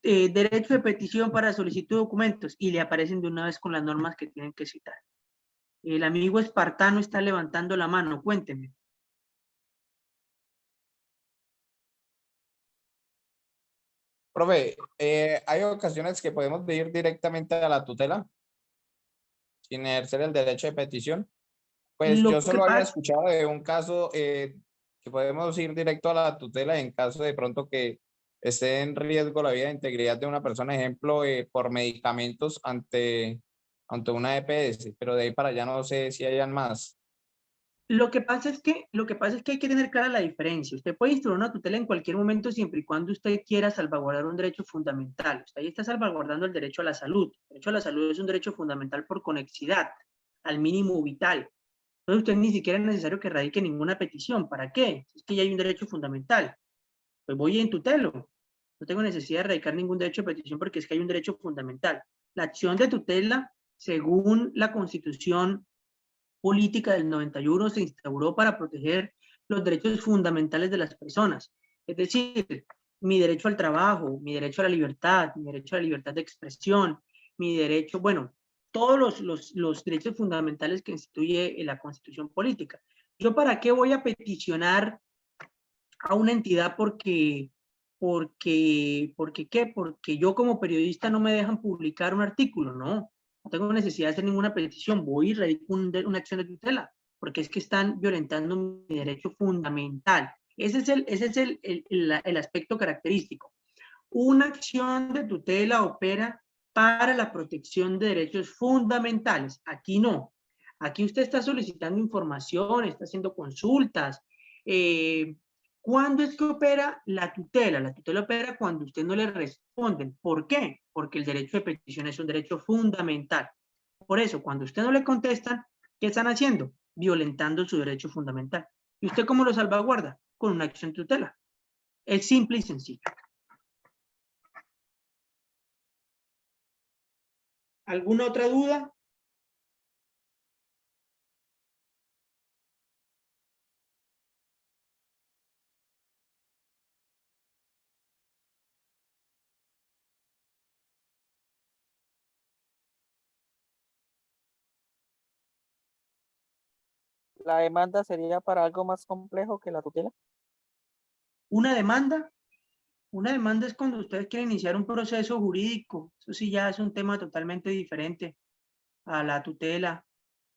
C: derecho de petición para solicitud de documentos y le aparecen de una vez con las normas que tienen que citar. El amigo espartano está levantando la mano, cuénteme.
B: Profe, hay ocasiones que podemos ir directamente a la tutela sin ejercer el derecho de petición. Pues
C: Lo
B: yo
C: que
B: solo había
C: pasa,
B: escuchado de un caso que podemos ir directo a la tutela en caso de pronto que esté en riesgo la vida e integridad de una persona, ejemplo, por medicamentos ante una EPS, pero de ahí para allá no sé si hayan más.
C: lo que pasa es que hay que tener clara la diferencia. Usted puede instruir una tutela en cualquier momento siempre y cuando usted quiera salvaguardar un derecho fundamental. Usted ahí está salvaguardando el derecho a la salud. El derecho a la salud es un derecho fundamental por conexidad, al mínimo vital. Entonces usted ni siquiera es necesario que radique ninguna petición. ¿Para qué? Es que ya hay un derecho fundamental. Pues voy en tutelo. No tengo necesidad de radicar ningún derecho de petición porque es que hay un derecho fundamental. La acción de tutela, según la Constitución política del 91, se instauró para proteger los derechos fundamentales de las personas. Es decir, mi derecho al trabajo, mi derecho a la libertad, mi derecho a la libertad de expresión, mi derecho, bueno, todos los derechos fundamentales que instituye la Constitución política. ¿Yo para qué voy a peticionar a una entidad porque ¿qué? Porque yo como periodista no me dejan publicar un artículo? No tengo necesidad de hacer ninguna petición, voy y radico una acción de tutela, porque es que están violentando mi derecho fundamental. Ese es el aspecto característico. Una acción de tutela opera para la protección de derechos fundamentales. Aquí no. Aquí usted está solicitando información, está haciendo consultas. ¿Cuándo es que opera la tutela? La tutela opera cuando usted no le responden. ¿Por qué? Porque el derecho de petición es un derecho fundamental. Por eso, cuando usted no le contestan, ¿qué están haciendo? Violentando su derecho fundamental. ¿Y usted cómo lo salvaguarda? Con una acción de tutela. Es simple y sencillo. ¿Alguna otra duda?
F: ¿La demanda sería para algo más complejo que la tutela?
C: Una demanda Una demanda es cuando ustedes quieren iniciar un proceso jurídico. Eso sí ya es un tema totalmente diferente a la tutela.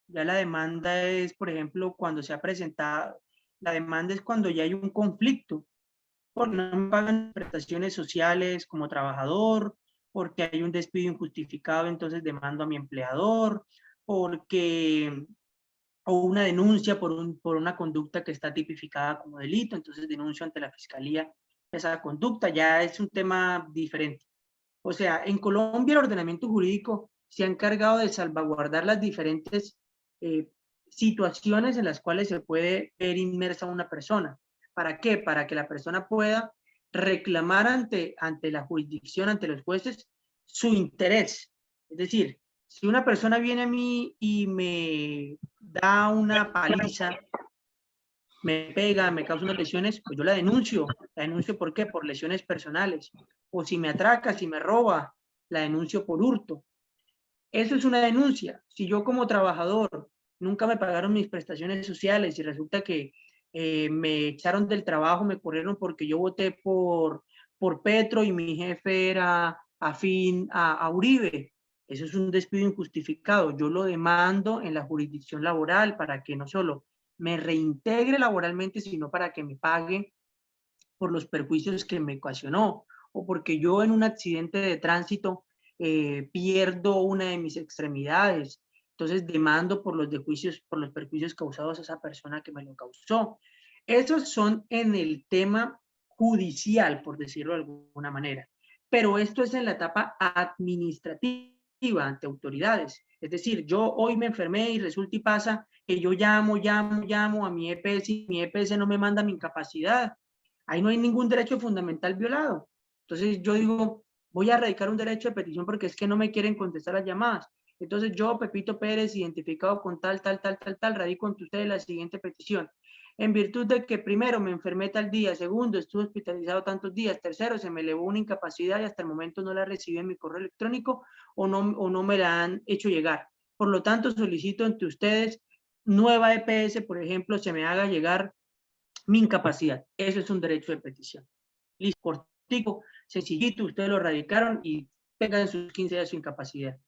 C: Ya la demanda es, por ejemplo, cuando se ha presentado, la demanda es cuando ya hay un conflicto, porque no me pagan prestaciones sociales como trabajador, porque hay un despido injustificado, entonces demando a mi empleador, porque o una denuncia por una conducta que está tipificada como delito, entonces denuncio ante la fiscalía esa conducta, ya es un tema diferente. O sea, en Colombia el ordenamiento jurídico se ha encargado de salvaguardar las diferentes eh, situaciones en las cuales se puede ver inmersa una persona. ¿Para qué? Para que la persona pueda reclamar ante la jurisdicción, ante los jueces, su interés. Es decir, si una persona viene a mí y me da una paliza, me pega, me causa unas lesiones, pues yo la denuncio. ¿La denuncio por qué? Por lesiones personales. O si me atraca, si me roba, la denuncio por hurto. Eso es una denuncia. Si yo como trabajador nunca me pagaron mis prestaciones sociales y resulta que me echaron del trabajo, me corrieron porque yo voté por Petro y mi jefe era afín a Uribe. Eso es un despido injustificado. Yo lo demando en la jurisdicción laboral para que no solo me reintegre laboralmente, sino para que me pague por los perjuicios que me ocasionó, o porque yo en un accidente de tránsito pierdo una de mis extremidades. Entonces demando por por los perjuicios causados a esa persona que me lo causó. Esos son en el tema judicial, por decirlo de alguna manera. Pero esto es en la etapa administrativa ante autoridades. Es decir, yo hoy me enfermé y resulta y pasa que yo llamo a mi EPS y mi EPS no me manda mi incapacidad. Ahí no hay ningún derecho fundamental violado. Entonces yo digo, voy a radicar un derecho de petición porque es que no me quieren contestar las llamadas. Entonces yo, Pepito Pérez, identificado con tal, radico ante ustedes la siguiente petición. En virtud de que primero me enfermé tal día, segundo estuve hospitalizado tantos días, tercero se me elevó una incapacidad y hasta el momento no la recibí en mi correo electrónico o no me la han hecho llegar. Por lo tanto, solicito ante ustedes nueva EPS, por ejemplo, se me haga llegar mi incapacidad. Eso es un derecho de petición. Listo, cortico, sencillito, ustedes lo radicaron y tengan sus 15 días su incapacidad.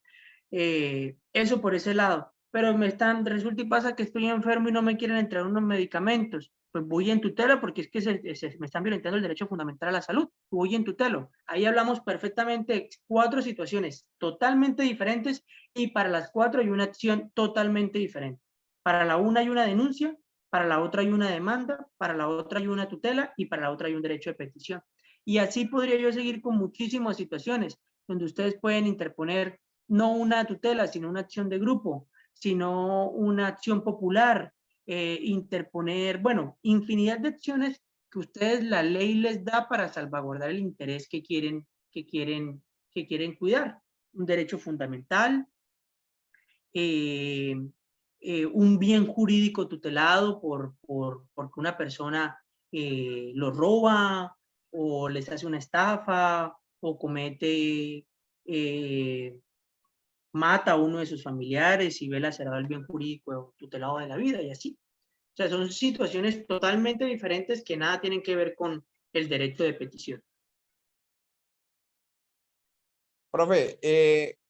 C: Eso por ese lado. Pero resulta y pasa que estoy enfermo y no me quieren entregar unos medicamentos. Pues voy en tutela porque es que me están violentando el derecho fundamental a la salud. Voy en tutela. Ahí hablamos perfectamente de 4 situaciones totalmente diferentes y para las 4 hay una acción totalmente diferente. Para la una hay una denuncia, para la otra hay una demanda, para la otra hay una tutela y para la otra hay un derecho de petición. Y así podría yo seguir con muchísimas situaciones donde ustedes pueden interponer no una tutela, sino una acción de grupo, sino una acción popular, interponer, bueno, infinidad de acciones que ustedes la ley les da para salvaguardar el interés que quieren cuidar. Un derecho fundamental, un bien jurídico tutelado porque una persona lo roba o les hace una estafa o comete, mata a uno de sus familiares y ve lacerado el bien jurídico tutelado de la vida y así. O sea, son situaciones totalmente diferentes que nada tienen que ver con el derecho de petición.
B: Profe,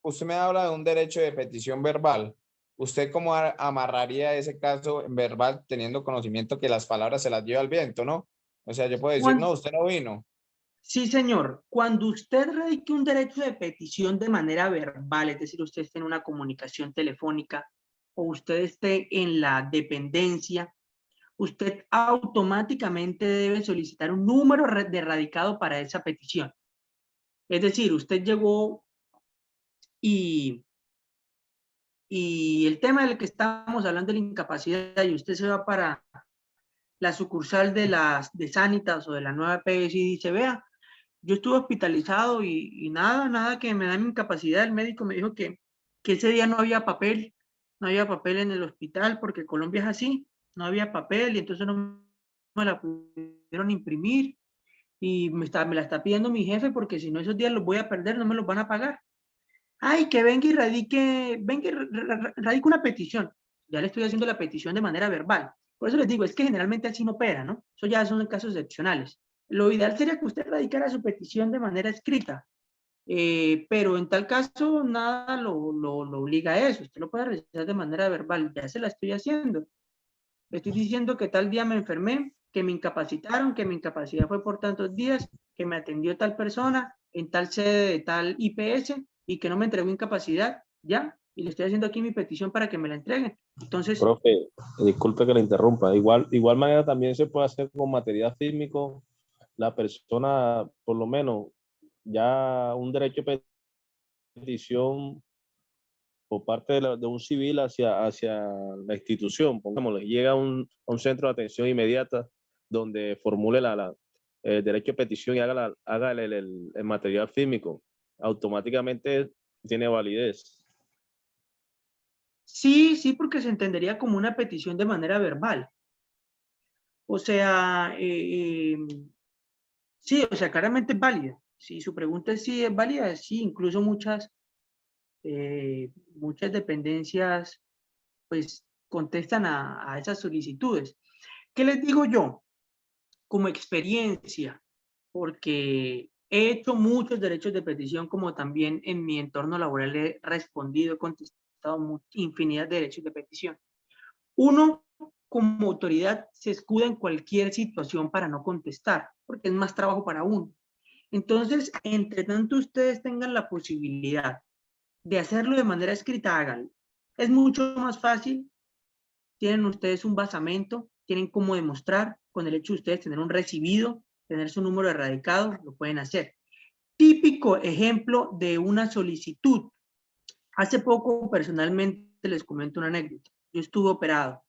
B: usted me habla de un derecho de petición verbal. ¿Usted cómo amarraría ese caso en verbal teniendo conocimiento que las palabras se las lleva el viento, no? O sea, yo puedo decir, no, usted no vino.
C: Sí, señor. Cuando usted radique un derecho de petición de manera verbal, es decir, usted esté en una comunicación telefónica o usted esté en la dependencia, usted automáticamente debe solicitar un número de radicado para esa petición. Es decir, usted llegó y el tema del que estamos hablando de la incapacidad y usted se va para la sucursal de Sanitas o de la nueva PS y dice, vea, yo estuve hospitalizado y nada que me dan incapacidad. El médico me dijo que ese día no había papel en el hospital porque Colombia es así, no había papel y entonces no me la pudieron imprimir y me la está pidiendo mi jefe porque si no esos días los voy a perder, no me los van a pagar. Ay, que venga y radique una petición. Ya le estoy haciendo la petición de manera verbal. Por eso les digo, es que generalmente así no opera, ¿no? Eso ya son casos excepcionales. Lo ideal sería que usted radicara su petición de manera escrita, pero en tal caso nada lo obliga a eso. Usted lo puede realizar de manera verbal. Ya se la estoy haciendo. Le estoy diciendo que tal día me enfermé, que me incapacitaron, que mi incapacidad fue por tantos días, que me atendió tal persona en tal sede de tal IPS y que no me entregó incapacidad. Ya. Y le estoy haciendo aquí mi petición para que me la entreguen. Entonces,
F: Profe, disculpe que le interrumpa. Igual manera también se puede hacer con material fílmico. La persona, por lo menos, ya un derecho de petición por parte de un civil hacia la institución. Pongámosle, llega a un centro de atención inmediata donde formule el derecho de petición y haga el material fílmico. Automáticamente tiene validez.
C: sí, sí, porque se entendería como una petición de manera verbal. O sea, sí, o sea, claramente es válida. Si su pregunta es si es válida, sí, incluso muchas dependencias pues contestan a esas solicitudes. ¿Qué les digo yo? Como experiencia, porque he hecho muchos derechos de petición, como también en mi entorno laboral he respondido, he contestado infinidad de derechos de petición. Uno, como autoridad, se escuda en cualquier situación para no contestar, porque es más trabajo para uno. Entonces, entre tanto ustedes tengan la posibilidad de hacerlo de manera escrita, háganlo. Es mucho más fácil, tienen ustedes un basamento, tienen cómo demostrar, con el hecho de ustedes tener un recibido, tener su número de radicado, lo pueden hacer. Típico ejemplo de una solicitud. Hace poco, personalmente, les comento una anécdota. Yo estuve operado.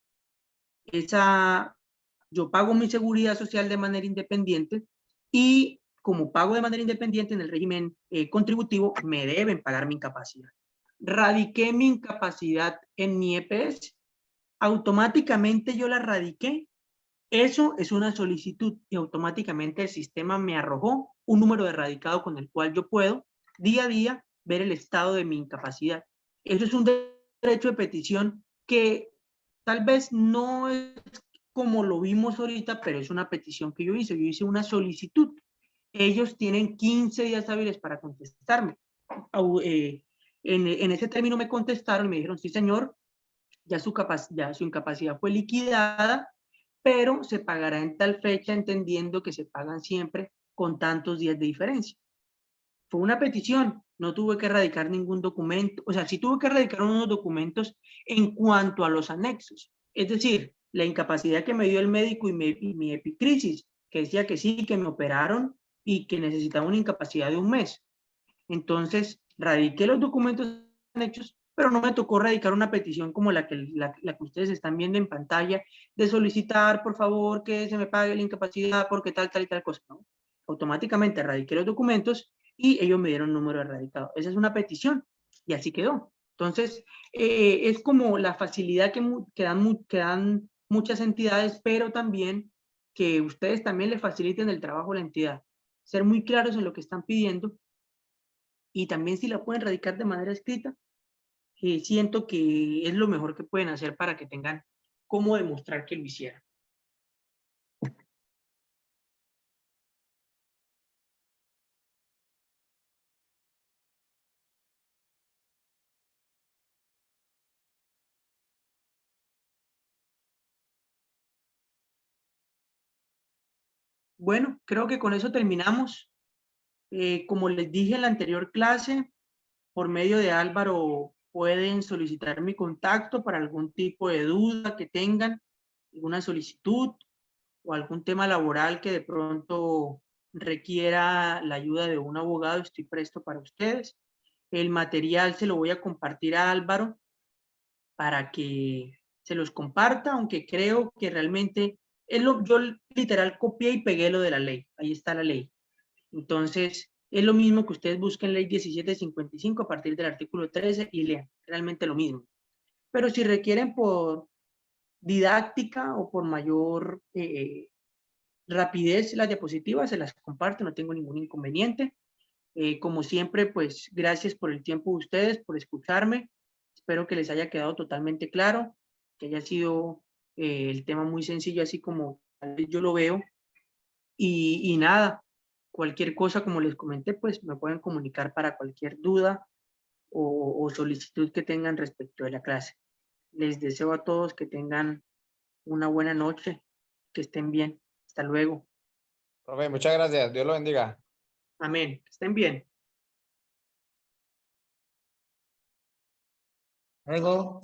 C: Yo pago mi seguridad social de manera independiente y como pago de manera independiente en el régimen contributivo, me deben pagar mi incapacidad. Radiqué mi incapacidad en mi EPS. Automáticamente yo la radiqué. Eso es una solicitud y automáticamente el sistema me arrojó un número de radicado con el cual yo puedo día a día ver el estado de mi incapacidad. Eso es un derecho de petición que tal vez no es como lo vimos ahorita, pero es una petición que yo hice. Yo hice una solicitud. Ellos tienen 15 días hábiles para contestarme. En ese término me contestaron y me dijeron, sí señor, ya su incapacidad fue liquidada, pero se pagará en tal fecha, entendiendo que se pagan siempre con tantos días de diferencia. Fue una petición, no tuve que radicar ningún documento, o sea, sí tuve que radicar unos documentos en cuanto a los anexos, es decir, la incapacidad que me dio el médico y mi epicrisis, que decía que sí, que me operaron y que necesitaba una incapacidad de un mes. Entonces, radiqué los documentos anexos, pero no me tocó radicar una petición como la que ustedes están viendo en pantalla, de solicitar, por favor, que se me pague la incapacidad porque tal y tal cosa, ¿no? Automáticamente radiqué los documentos y ellos me dieron número de radicado. Esa es una petición y así quedó. Entonces, es como la facilidad que dan muchas entidades, pero también que ustedes también le faciliten el trabajo a la entidad. Ser muy claros en lo que están pidiendo y también si la pueden radicar de manera escrita, siento que es lo mejor que pueden hacer para que tengan cómo demostrar que lo hicieron. Bueno, creo que con eso terminamos. Como les dije en la anterior clase, por medio de Álvaro pueden solicitar mi contacto para algún tipo de duda que tengan, alguna solicitud o algún tema laboral que de pronto requiera la ayuda de un abogado. Estoy presto para ustedes. El material se lo voy a compartir a Álvaro para que se los comparta, aunque creo que realmente yo literal copié y pegué lo de la ley. Ahí está la ley. Entonces, es lo mismo que ustedes busquen ley 1755 a partir del artículo 13 y lean, realmente lo mismo. Pero si requieren por didáctica o por mayor rapidez las diapositivas, se las comparto, no tengo ningún inconveniente. Como siempre, pues gracias por el tiempo de ustedes, por escucharme. Espero que les haya quedado totalmente claro, que haya sido el tema muy sencillo, así como yo lo veo. Y nada, cualquier cosa, como les comenté, pues me pueden comunicar para cualquier duda o solicitud que tengan respecto de la clase. Les deseo a todos que tengan una buena noche, que estén bien. Hasta luego.
B: Profe, muchas gracias. Dios lo bendiga.
C: Amén. Que estén bien.
A: Luego.